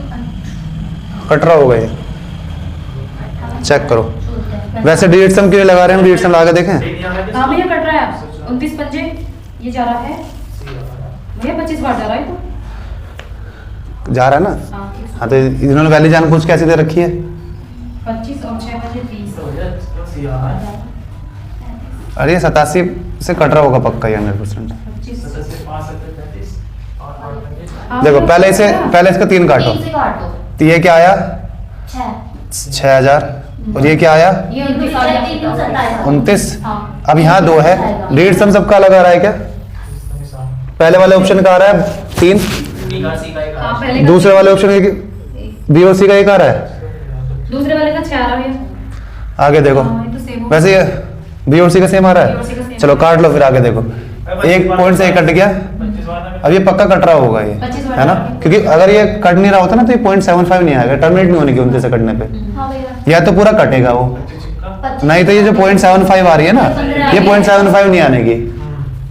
कट रहा होगा ये, चेक करो। वैसे डिजिट सम क्यों लगा रहे हैं, डिजिट सम लगा के देखें। हाँ भैया कट रहा है, 29 पंजे ये जा रहा है भैया, 25 बार जा रहा है तो। जा रहा है ना। हाँ हाँ तो इन्होंने वैल्यू जानबूझ के ऐसे दे रखी है। 25 और 6 बजे 30। अरे 87 से कट रहा होगा पक्का ही 100%। 25 देखो पहले इसका 3 काटो, 3 से काटो तो ये क्या आया 6 6000, और ये क्या आया ये 29 आ गया। 29। हाँ अब यहाँ 2 है, डिजिट सम सबका लगा रहा है क्या, पहले वाले ऑप्शन का आ रहा है 3, हाँ पहले का दूसरे वाले ऑप्शन बी और सी का एक आ रहा है। दूसरे वाले का 6 आ रहा है भैया। आगे देखो हाँ, ये तो same हो वैसे ये बी और सी का सेम आ रहा बी और सी का है। same चलो काट लो फिर आगे देखो, 1 पॉइंट से ये कट गया, अब ये पक्का कट रहा होगा ये, 25 है ना, क्योंकि अगर ये कट नहीं रहा होता ना तो ये 0.75 नहीं आएगा, टर्मिनेट नहीं होने की 29 से कटने पे, हाँ भैया या तो पूरा कटेगा वो, नहीं तो ये जो 0.75 आ रही है ना, ये 0.75 नहीं आने की,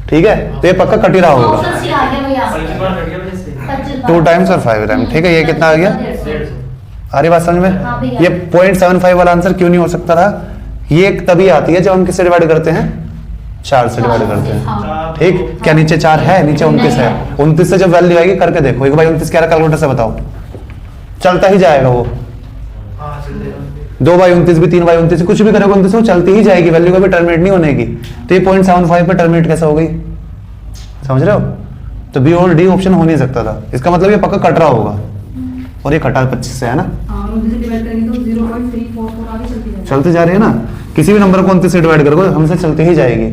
ठीक है, तो ये पक्का कट ही रहा होगा। ऑप्शन सी आ गया भैया 2 टाइम्स और 5 टाइम, ठीक है, ये कितना आ गया, आ रही बात समझ में। हाँ भैया। ये 0.75 वाला आंसर क्यों नहीं हो सकता था, ये तभी आती है जब हम किससे डिवाइड करते हैं, 4 से डिवाइड करते हैं, हाँ ठीक। क्या नीचे 4 है, नीचे 29 है, 29 से जब वैल्यू आएगी करके देखो, एक बार 29 क्या कैलकुलेटर से बताओ, चलता ही जाएगा वो, 2 बाई 29 भी 3 बाई 29 कुछ भी करोगे 29 वो चलती ही जाएगी, वैल्यू कभी टर्मिनेट नहीं होने की, तो ये 0.75 पे टर्मिनेट कैसे हो गई, समझ रहे हो, तो बी और डी ऑप्शन हो नहीं सकता था, इसका मतलब ये पक्का कट रहा होगा, और ये कटा 25 से, है ना, हाँ, और उनसे डिवाइड करेंगे तो 0.344 आगे चलती जाएगी। चलते जा रही है ना, किसी भी नंबर को 29 से डिवाइड करोगे हमसे चलती ही जाएगी।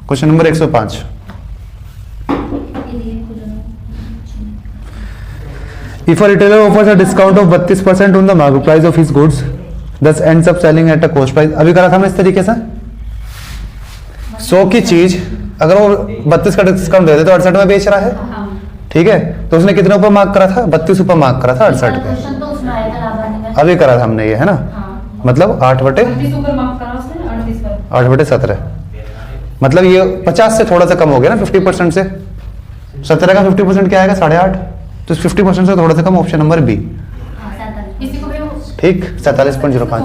Question number 105, if a retailer offers a discount of 32% on the market price of his goods, thus ends up selling at a cost price, अभी करा था मैं इस तरीके से, 100 की चीज अगर वो 32 का डिस्काउंट दे दे तो 68 में बेच रहा है, हाँ ठीक है, तो उसने कितने ऊपर मार्क करा था, 32 ऊपर मार्क करा था 68 पे, क्वेश्चन तो उसमें आया था लाभार्थी में। अभी करा था हमने ये, है ना, हाँ मतलब 8 बटे 38 ऊपर मार्क करा उसने 38 पर। 8 बटे 17, मतलब ये 50 से थोड़ा सा कम हो गया ना, 50% से, 17 का 50% क्या आएगा 8.5, तो 50% से थोड़ा सा कम ऑप्शन नंबर बी, हाँ, 47। इसी को भी हम ठीक, 47.05,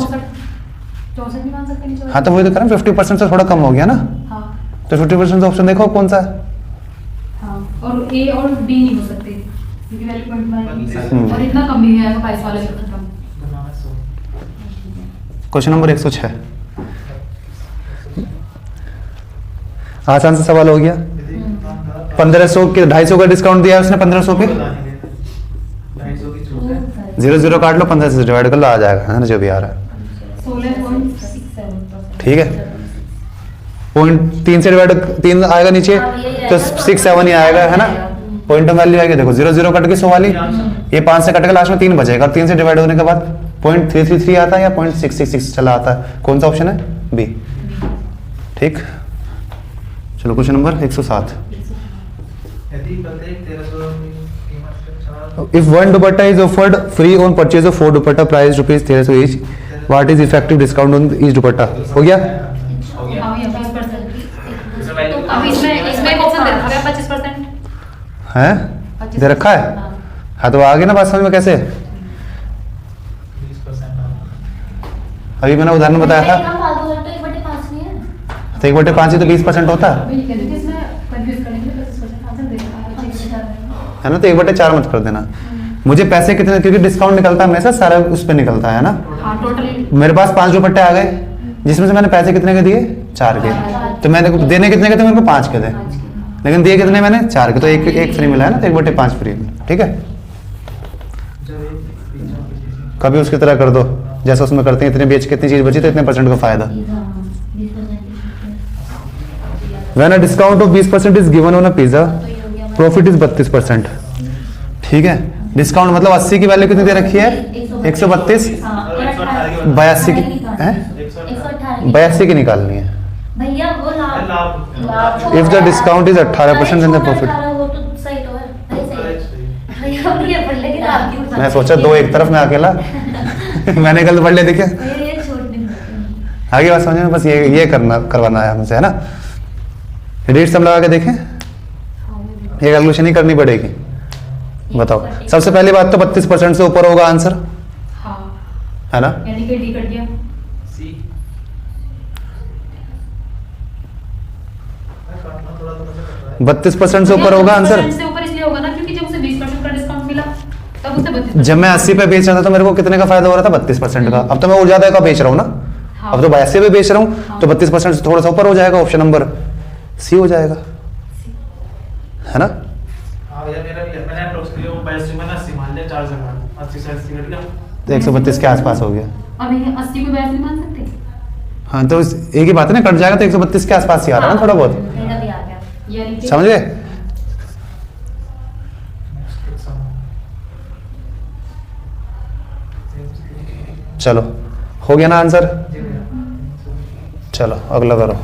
64 भी मान सकते हैं। हाँ तो वही तो करें, 50% से थोड़ा कम हो गया ना, हाँ तो 50% से ऑप्शन देखो कौन सा है, हाँ, और ए और बी नहीं हो सकते क्योंकि वैल्यू पॉइंट में हम्म। और इतना कम भी नहीं आएगा 22 वाले से खत्म। क्वेश्चन नंबर 106, आसान सा सवाल हो गया, 1500 के 250 का डिस्काउंट दिया है उसने 1500 पे, 0 काट लो, 15 से डिवाइड कर लो, आ जाएगा, है ना, जो भी आ रहा है, 16.67%। ठीक है, पॉइंट 3 से डिवाइड 3 आएगा नीचे तो 6 7 ही आएगा, है ना, पॉइंट वैल्यू आएगी, देखो 0 कट के 100 वाली, ये 5 से कट के लास्ट में 3 बचेगा, और 3 से डिवाइड होने के बाद 0.333 आता है या 0.666 चला आता है, कौन सा ऑप्शन है, बी, ठीक। चलो question number 107, if one dupatta is offered free on purchase of 4 dupatta price ₹1300 each, what is effective discount on each dupatta, हो गया, हाँ भैया 20%। तो अब इसमें एक ऑप्शन दे रखा है 25%। है दे रखा है, हाँ तो आगे ना बात समझ में कैसे, अभी मैंने उदाहरण बताया था, हम फालतू करते हैं, 1/5 नहीं है। तो 1/5 ही तो 20% होता है, अभी कहते थे कि इसमें कंफ्यूज करेंगे 25% आंसर दे रखा है। है ना, तो 1/4 मत कर देना, मुझे पैसे कितने, क्योंकि डिस्काउंट निकलता है हमेशा सारा उस पर निकलता है ना, हाँ टोटल मेरे पास 5 दुपट्टे आ गए, जिसमें से मैंने पैसे कितने के दिए, 4 के, तो मैंने देने कितने के थे, मेरे को 5 के थे, लेकिन दिए कितने मैंने, 4 के, तो एक फ्री मिला है ना, तो 1/5 फ्री, ठीक है, कभी उसकी तरह कर दो जैसा उसमें करते हैं, इतने बेच के इतनी चीज बची तो इतने % का फायदा। When a discount of 20% is given on a pizza, profit is 32%, ठीक है, डिस्काउंट मतलब 80 की वैल्यू कितनी दे रखी है, 132, 82 की, हैं 82 की निकालनी है, भैया वो लाभ If the discount is 18% then the profit, वो तो सही तो है, भैया ये पढ़ लेके लाभ की मैं सोचा 2 एक तरफ में अकेला मैंने गलत पढ़ लिया, देखिए ये छोड़ नहीं सकते। आगे बात समझ में, बस ये करवाना है हमसे, है ना, रेट सब लगा के देखें, ये कैलकुलेशन ही करनी पड़ेगी। बताओ, सबसे पहली बात तो 32% से ऊपर होगा आंसर, हाँ, है ना? यानी कि डी कट गया। सी। काटना थोड़ा तो मुझे कट रहा है। 32% से ऊपर होगा आंसर। 32% से ऊपर इसलिए होगा ना क्योंकि जब उसे 20% का डिस्काउंट मिला तब उसे 32%। जब मैं 80 पे बेच रहा था तो मेरे को कितने का फायदा हो रहा था? 32% का। अब तो मैं और ज्यादा का बेच रहा हूँ ना, हाँ। अब तो 82 पे बेच रहा हूँ हाँ। तो 32% से थोड़ा सा ऊपर हो जाएगा, ऑप्शन नंबर सी हो जाएगा, है ना? हाँ भैया, मेरा भी है। मैंने अप्रोक्सीमेटली वो 82 में ना 80 मान लिया, 4 से मान 80 से 80 कट गया। तो 132 के आसपास हो गया। अब ये 80 को 82 नहीं मान सकते? हाँ, तो एक ही बात है ना, कट जाएगा तो 132 के आसपास ही आ रहा है ना थोड़ा बहुत, मेरा भी आ गया। यानी कि समझ गए? चलो, हो गया ना आंसर? जी भैया। चलो अगला करो।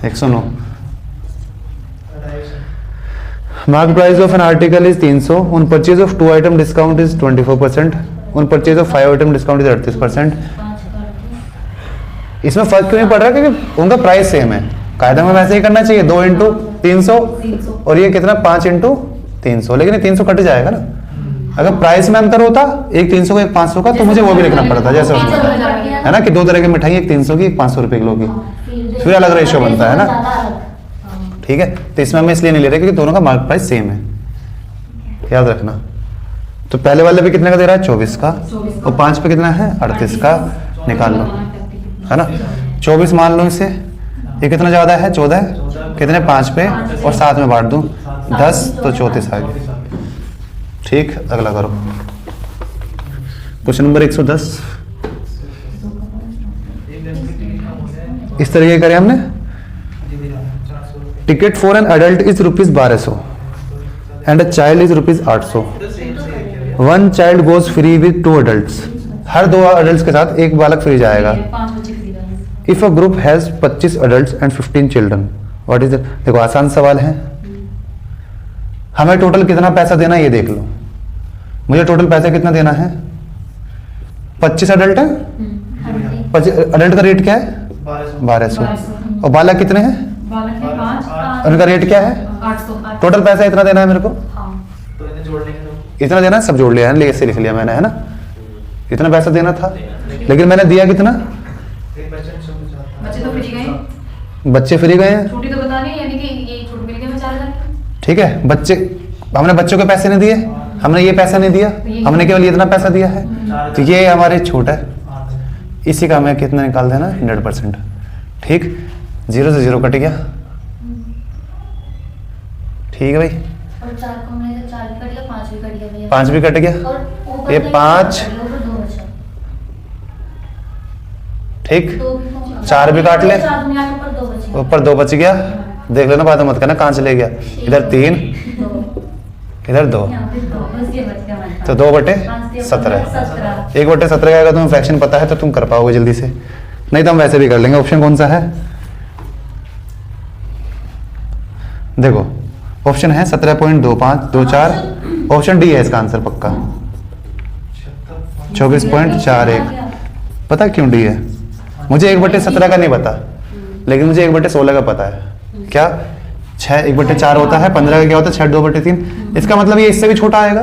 109। Mark price of an article is 300. On purchase of 2 item discount is 24%. On purchase of 5 item discount is 38%. 5 कर इसमें फर्क क्यों नहीं पड़ रहा? क्योंकि उनका प्राइस सेम है। कायदा में वैसे ही करना चाहिए, 2 इंटू 300 और ये कितना 5 इंटू 300, लेकिन ये 300 कट जाएगा ना। अगर प्राइस में अंतर होता, एक 300 का एक 500 का, तो मुझे वो भी लिखना पड़ता जैसे उसमें, है ना, कि 2 तरह की मिठाई, एक 300 की एक 500 रुपए किलो की, फिर अलग रेशियो बनता है ना। ठीक है, तो इसमें हम इसलिए नहीं ले रहे क्योंकि दोनों का मार्क प्राइस सेम है, याद रखना। तो पहले वाले पे कितने का दे रहा है? 24 का, और 5 पे कितना है? 38 का। निकाल लो, है ना। 24 मान लो इसे, ये कितना ज्यादा है? 14 है, कितने? 5 पे, और 7 में बांट दूं 10, तो 34 आ गया। ठीक, अगला करो। Question number 110। इस तरीके करें हमने। Ticket for an adult is ₹1200 and a child is ₹800। 1 child goes free with 2 adults। Her 2 adults के साथ एक बालक फ्री जाएगा। 5 बच्चे फ्री जाएंगे। If a group has 25 adults and 15 children, what is it? देखो आसान सवाल है, हमें टोटल कितना पैसा देना है ये देख लो। मुझे टोटल पैसा कितना देना है? 25 अडल्ट है, 25 अडल्ट का रेट क्या है? 1200। और बालक कितने हैं? बालक है 5, उनका रेट क्या है? 800। टोटल पैसा इतना देना है मेरे को, हाँ, तो इन्हें जोड़ लेंगे तो इतना देना है, सब जोड़ लिया है, ऐसे लिख लिया मैंने, है ना। इतना पैसा देना था, लेकिन मैंने दिया कितना? एक बच्चे में सब कुछ आता है। बच्चे तो फ्री गए, बच्चे फ्री गए हैं, छुट्टी तो बता नहीं, यानी कि ये छूट मिल गया 4000। ठीक है। बच्चे, हमने बच्चों के पैसे नहीं दिए, हमने ये पैसा नहीं दिया, हमने केवल इतना पैसा दिया है, तो ये हमारे छूट है। इसी का हमें कितना निकाल देना? 100%। ठीक, 0 से 0 कट गया। ठीक है भाई, और 4 को हमने 4 भी कट गया, 5 भी कट गया भैया। 5 भी कट गया, और ऊपर ये में 5, ऊपर 2 बचा। ठीक, 2 भी पहुंचा। 4 भी काट ले, 4 दुनिया के ऊपर 2 बचे। ऊपर 2 बच गया। देख लेना, बात मत करना कहाँ चले गया। इधर 3, 2 इधर 2, यहाँ पे 2 बस ये बच गया हमारे पास। तो 2/17। 17। 1/17 का अगर तुम्हें फ्रैक्शन पता है तो तुम कर पाओगे जल्दी से, नहीं तो हम वैसे भी कर लेंगे। ऑप्शन कौन सा है? देखो ऑप्शन है 17.2524। ऑप्शन डी है इसका आंसर पक्का, 24.41। पता क्यों डी है? मुझे 1/17 का नहीं पता, लेकिन मुझे 1/16 का पता है। क्या 6 1/4 होता है, 15 का क्या होता है? 6 2/3। इसका मतलब ये इससे भी छोटा आएगा।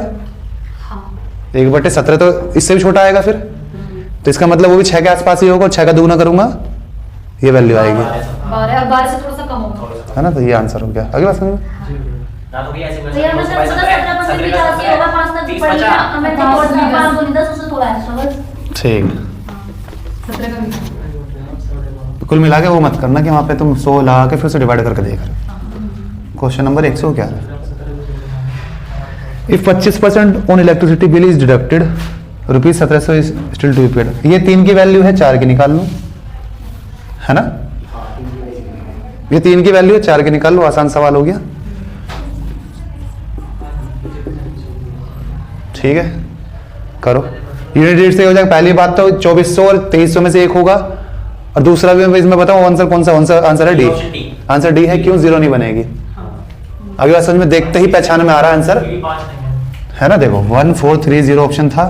1/17 तो इससे भी छोटा आएगा फिर, तो इसका मतलब वो भी 6 के आसपास ही होगा, और 6 का दुगुना करूंगा ये वैल्यू आएगी, 12 से थोड़ा सा कम होगा। है ना। तो ये आंसर हो गया। अगली बात समझ में? ना तो भी ऐसे बोल तो यार मतलब 17% भी काफी होगा, 5 तक 30 पड़ेगा। बचा। हमें तो 5 दूनी 10 उससे थोड़ा एक्स्ट्रा बस। ठीक, 17 का भी। कुल मिला के वो मत करना कि वहाँ पे तुम 100 लगा के फिर से डिवाइड करके देख रहे हो। क्वेश्चन नंबर 100 क्या है? If 25% on electricity bill is deducted, ₹1700 is still to be paid. ये 3 की वैल्यू है, 4 की निकाल लो, है ना। ये 3 की वैल्यू है, 4 की निकाल लो, आसान सवाल हो गया। ठीक है, करो। यूनिट रेट से हो जाएगा। पहली बात तो 2400 और 2300 में से एक होगा, और दूसरा भी मैं इसमें बताऊं आंसर कौन सा? आंसर है डी। आंसर डी है, क्यों 0 नहीं बनेगी? अगली बात समझ में, देखते ही पहचान में आ रहा है आंसर, है ना। देखो 1430 ऑप्शन था,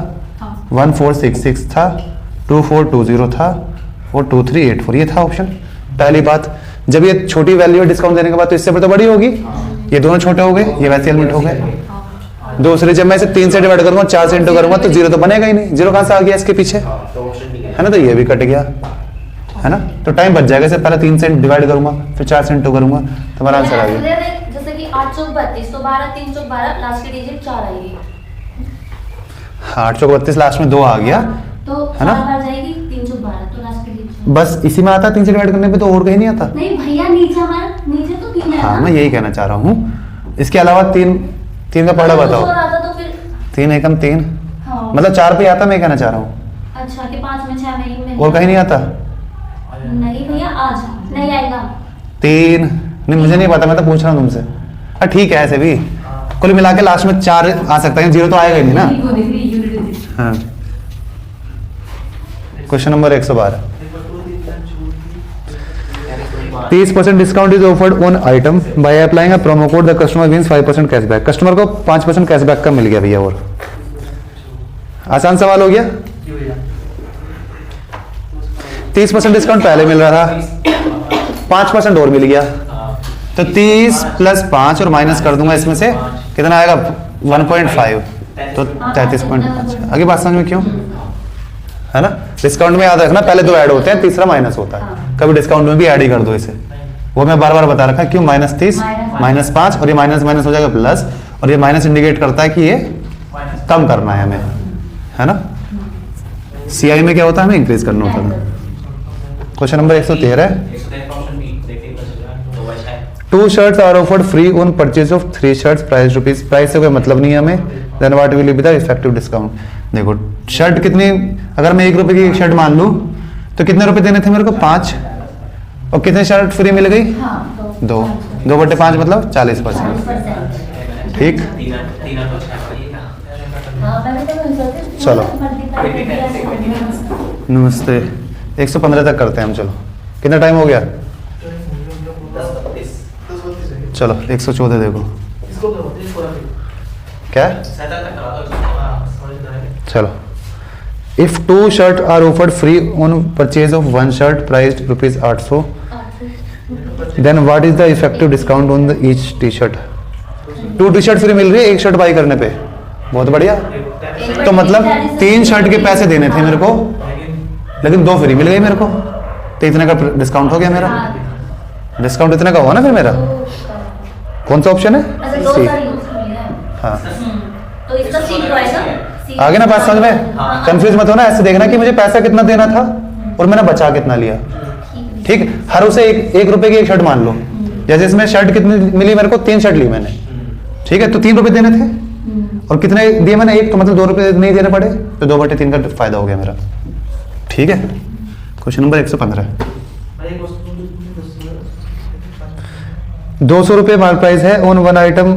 1466 था, 2420 था, और 2384 ये था ऑप्शन। पहली बात जब ये छोटी वैल्यू है डिस्काउंट देने के बाद तो इससे तो बड़ी होगी, ये दोनों छोटे हो गए, ये वैसे एलिमेंट हो गए। दूसरे जब मैं इसे 3 से डिवाइड करूंगा, 4 से इंटू करूंगा तो 0 तो बनेगा ही नहीं, 0 कहां से आ गया इसके पीछे, है ना, तो ये भी कट गया, है ना, तो टाइम बच जाएगा। इसे पहले 3 से डिवाइड करूंगा, फिर 4 से इंटू करूंगा, तो हमारा आंसर आ गया। जैसे कि 8 चौक 32, तो 12 3 चौक 12, लास्ट की डिजिट 4 आएगी। 8 चौक 32, लास्ट में 2 आ गया, तो है ना? 4 आ जाएगी, 3 चौक 12, तो लास्ट की डिजिट बस इसी में आता है, 3 से डिवाइड करने पे तो और कहीं नहीं आता। नहीं भैया, नीचे हमारा नीचे तो 3 है हाँ, ना? मैं यही कहना चाह रहा हूँ। इसके अलावा 3 का पढ़ा बताओ। और आता तो फिर 3 एकम 3, हाँ। मतलब 4 पे आता, मैं कहना चाह रहा हूँ, अच्छा कि 5 में 6 में 1 में और कहीं नहीं आता। नहीं भैया, आज नहीं आएगा। 3 नहीं, मुझे नहीं पता, मैं तो पूछ रहा हूँ तुमसे। हाँ ठीक है, ऐसे भी कुल मिला के लास्ट में 4 आ सकता है, 0 तो आएगा ही नहीं ना। वो देख रही यूनिट। हाँ, question number 112। 30% discount is offered on item by applying a promo code, the customer wins 5% cashback. Customer को 5% कैशबैक का मिल गया भैया। और आसान सवाल हो गया। 30% डिस्काउंट पहले मिल रहा था, 5% और मिल गया, तो 30 + 5 और माइनस कर दूंगा इसमें से, कितना आएगा 1.5, तो 33. आगे बात समझ में क्यों, है ना। डिस्काउंट में याद रखना पहले 2 ऐड होते हैं, तीसरा माइनस होता है। कभी डिस्काउंट में भी ऐड ही कर दो इसे, वो मैं बार बार बता रखा क्यों, -30 -5 और ये माइनस माइनस हो जाएगा प्लस, और ये माइनस इंडिकेट करता है कि ये कम करना है हमें, है ना। सीआई में क्या होता है, हमें इंक्रीज करना होता है। क्वेश्चन नंबर 113 है। 2 shirts are offered free on purchase of 3 shirts, price rupees, price से कोई मतलब नहीं है हमें, then what will be the effective discount. देखो शर्ट कितनी, अगर मैं 1 रुपए की एक शर्ट मान लूं तो कितने रुपए देने थे मेरे को, 5, और कितने शर्ट फ्री मिल गई, 2/5 मतलब 40%, ठीक। चलो नमस्ते, 115 तक करते हैं हम। चलो कितना टाइम हो गया, चलो 114 देखो क्या, चलो। If 2 shirt are offered free on purchase of 1 shirt price rupees 800, then what is the effective discount on the each T shirt. 2 T shirt free मिल रही है 1 शर्ट बाई करने पे, बहुत बढ़िया। तो मतलब 3 शर्ट के पैसे देने थे मेरे को, लेकिन 2 फ्री मिल गई मेरे को, तो इतने का डिस्काउंट हो गया मेरा। डिस्काउंट इतने का हुआ ना फिर मेरा। कौन सा ऑप्शन है, सी। हाँ, तो इसका सी तो आएगा। आगे ना बात समझ में, कंफ्यूज मत होना। ऐसे देखना कि मुझे पैसा कितना देना था और मैंने बचा कितना लिया, ठीक। हर उसे 1 रुपए की एक शर्ट मान लो, जैसे इसमें शर्ट कितनी मिली मेरे को, 3 शर्ट ली मैंने, ठीक है, तो 3 रुपए देने थे, और कितने दिए मैंने, 1, तो मतलब 2 रुपए नहीं देने पड़े, तो 2/3 का फायदा हो गया मेरा, ठीक है। Question number 115। 200 रुपये मार्क प्राइस है ऑन 1 आइटम,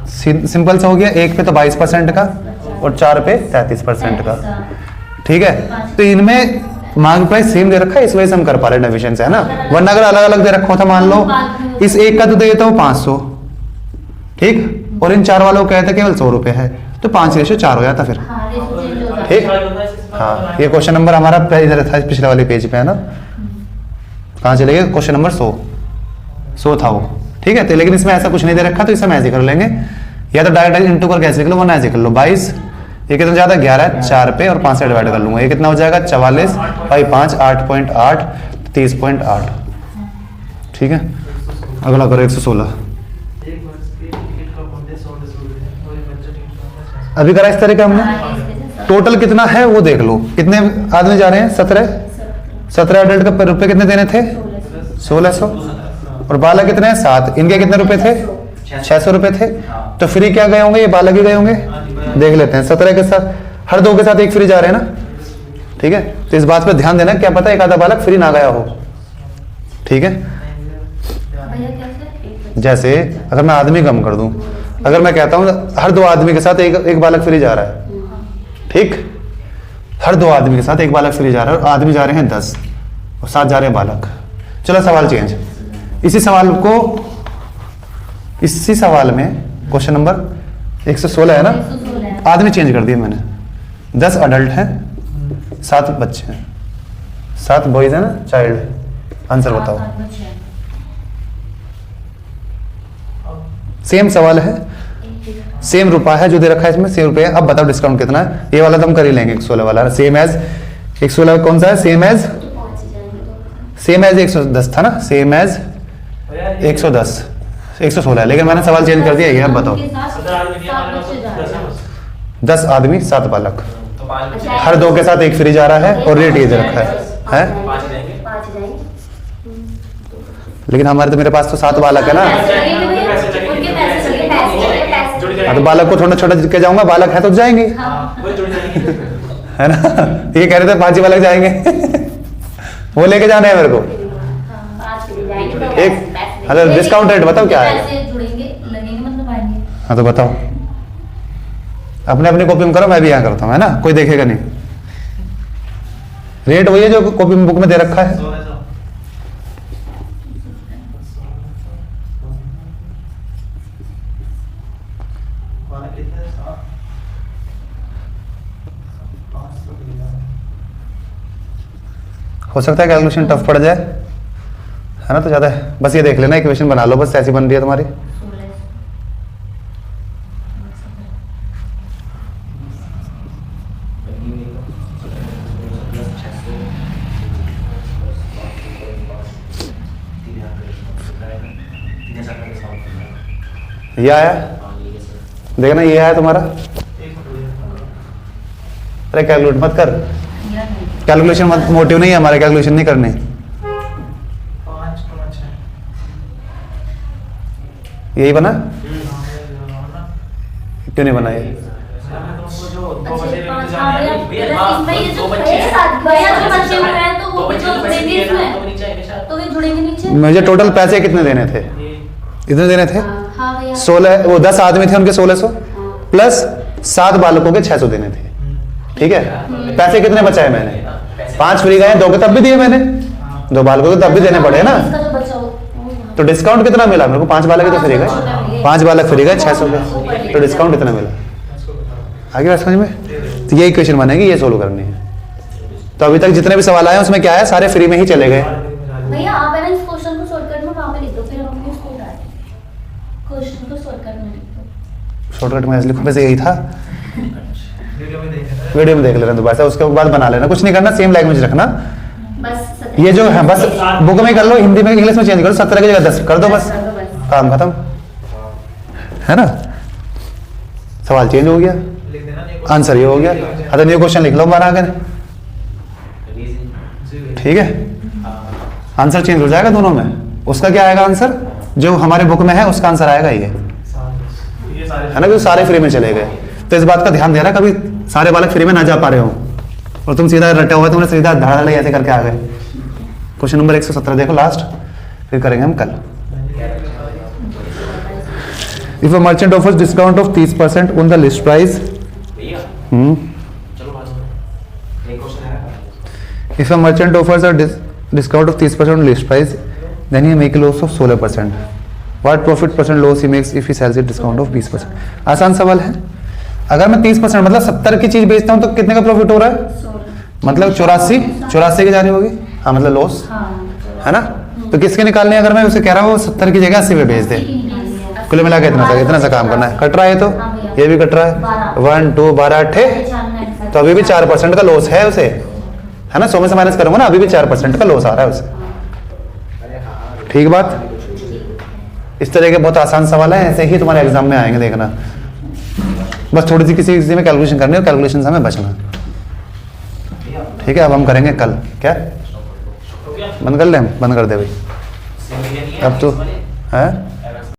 सिंपल सा हो गया। 1 पे तो 22% का और 4 पे 33% का, ठीक है। तो इनमें मार्क प्राइस सेम दे रखा है, इस वजह से हम कर पा रहे हैं डिवीजन से, है ना। वरना अगर अलग अलग दे रखा होता, मान लो इस 1 का तो दे देता हूँ 500, ठीक, और इन 4 वालों को कहते केवल 100 रुपए है, तो 5:4 हो जाता फिर, ठीक। हाँ, ये क्वेश्चन नंबर हमारा इधर था पिछले वाले पेज पे, है ना। कहाँ चले गए, क्वेश्चन नंबर 100 था वो, ठीक है। तो लेकिन इसमें ऐसा कुछ नहीं दे रखा, तो इसे हम ऐसे कर लेंगे, या तो डायरेक्ट इंटू करके ऐसे कर लो, वरना ऐसे कर लो। 22, ये कितना ज्यादा 11 है, 4 पे और 5 से डिवाइड कर लूंगा, ये कितना हो जाएगा 44 बाई 5, 8.8, 30.8, ठीक है। अगला करो 116। अभी करा इस तरह का हमने। टोटल कितना है वो देख लो, कितने आदमी जा रहे हैं, 17 अडल्ट का रुपए कितने देने थे, 1600, और बालक कितने हैं, 7, इनके कितने रुपए थे, 600 रुपए थे। तो फ्री क्या गए होंगे, ये बालक ही गए होंगे, देख लेते हैं। 17 के साथ हर 2 के साथ 1 फ्री जा रहे हैं ना, ठीक है। तो इस बात पे ध्यान देना, क्या पता एक आधा बालक फ्री ना गया हो, ठीक है। जैसे अगर मैं आदमी कम कर दूं, अगर मैं कहता हूं हर 2 आदमी के साथ एक बालक फ्री जा रहा है, ठीक, हर 2 आदमी के साथ एक बालक फ्री जा रहा है, और आदमी जा रहे हैं 10 और 7 जा रहे हैं बालक। चलो सवाल चेंज, इसी सवाल में क्वेश्चन नंबर 116 है ना, आदमी चेंज कर दिए मैंने। 10 अडल्ट हैं, 7 बच्चे हैं, 7 बॉयज है ना, चाइल्ड, आंसर बताओ। 7 में 6। सेम सवाल है, सेम रुपया है जो दे रखा है इसमें, सेम रुपया। अब बताओ डिस्काउंट कितना है। ये वाला तो हम कर ही लेंगे, 116 वाला सेम एज 116 कौन सा है, सेम एज 110 था ना, सेम एज 110 116 है, लेकिन मैंने सवाल चेंज कर दिया है। अब बताओ 10 आदमी 7 बालक, तो 5 हर 2 के साथ एक फ्री जा रहा है और रेट ये दे रखा है। 5 जाएंगे। लेकिन हमारे तो मेरे पास तो 7 बालक है ना। हाँ, तो बालक को थोड़ा छोटा के जाऊंगा, बालक है तो जाएंगे, वही जुड़ जाएंगे। है ना। ये कह रहे थे 5 ही बालक जाएंगे। वो लेके जाना है मेरे को। एक अगर डिस्काउंट रेट बताओ क्या है। जुड़ेंगे लगेंगे मतलब आएंगे। हाँ तो बताओ, अपने अपनी कॉपी में करो, मैं भी यहाँ करता हूँ, है ना, कोई देखेगा नहीं। रेट वही है जो कॉपी में बुक में दे रखा है। हो सकता है कैलकुलेशन टफ पड़ जाए, है ना, तो ज्यादा है। बस ये देख लेना, इक्वेशन बना लो, बस ऐसी बन रही है तुम्हारी। ये आया, देखना ये आया तुम्हारा। अरे कैलकुलेट मत कर, कैलकुलेशन मत, मोटिव नहीं है हमारा, कैलकुलेशन नहीं करने। यही बना, क्यों नहीं बना ये? मुझे टोटल पैसे कितने देने थे? इतने देने थे 16, वो 10 आदमी थे उनके 1600 प्लस 7 बालकों के 600 देने थे। ठीक है, पैसे कितने बचाए मैंने? 5 फ्री गए, 2 के तब भी दिए मैंने, 2 बालकों के तब भी देने पड़े ना। तो डिस्काउंट कितना मिला मेरे को? 5 बालक के तो फ्री गए, 5 बालक फ्री गए 600 के, तो डिस्काउंट कितना मिला? आगे बात समझ में? तो ये इक्वेशन बनेगी, ये सोल्व करनी है। तो अभी तक जितने भी सवाल आए उसमें क्या है, सारे फ्री में ही चले गए। भैया आप है ना इस क्वेश्चन को शॉर्टकट में वहां पे लिख दो, फिर हम उसको उठा देंगे। क्वेश्चन को शॉर्टकट में लिख दो। शॉर्टकट में ऐसे लिखो, वैसे यही था, वीडियो में देख लेना दोबारा, उसके बाद बना लेना, कुछ नहीं करना, सेम लैंग्वेज रखना। बस ये जो है बस बुक में कर लो, हिंदी में इंग्लिश में चेंज करो, 17 की जगह 10 कर दो, बस काम खत्म, है ना। सवाल चेंज हो गया, आंसर ये हो गया। अगर न्यू क्वेश्चन लिख लो बार आगे, ठीक है, आंसर चेंज हो जाएगा दोनों में। उसका क्या आएगा आंसर, जो हमारे बुक में है उसका आंसर आएगा ये, है ना, क्योंकि सारे फ्री में चले गए। तो इस बात का ध्यान देना, कभी सारे बालक फ्री में ना जा पा रहे हो और तुम सीधा रटे हुए, तुमने सीधा धड़ा ऐसे करके आ गए। क्वेश्चन नंबर 117 देखो लास्ट, फिर करेंगे हम कल। If a merchant offers discount of 30% on the list price, चलो बात एक क्वेश्चन है। if a merchant offers a discount of 30% on list price, then he make a loss of 16%. What profit percent loss he makes if he sells it discount of 20%? आसान सवाल है। अगर मैं 30% मतलब 70 की चीज बेचता हूँ तो कितने का प्रॉफिट हो रहा है? मतलब 84 की जानी होगी, हाँ, मतलब लॉस, है ना। तो किसके निकालने, अगर मैं उसे कह रहा हूँ 70 की जगह 80 में बेच दे, कुल मिला के इतना सा काम करना है। कट रहा है, तो ये भी कट रहा है, 1 2 12 8, तो अभी भी 4% का लॉस है उसे, है ना। 100 में से माइनस करूंगा ना, अभी भी 4% का लॉस आ रहा है उसे। ठीक बात। इस तरह के बहुत आसान सवाल है, ऐसे ही तुम्हारे एग्जाम में आएंगे, देखना। बस थोड़ी सी किसी में कैलकुलेशन करनी है, कैलकुलेशन से हमें बचना। ठीक है, अब हम करेंगे कल। क्या बंद कर ले, हम बंद कर दे भाई, अब तो है।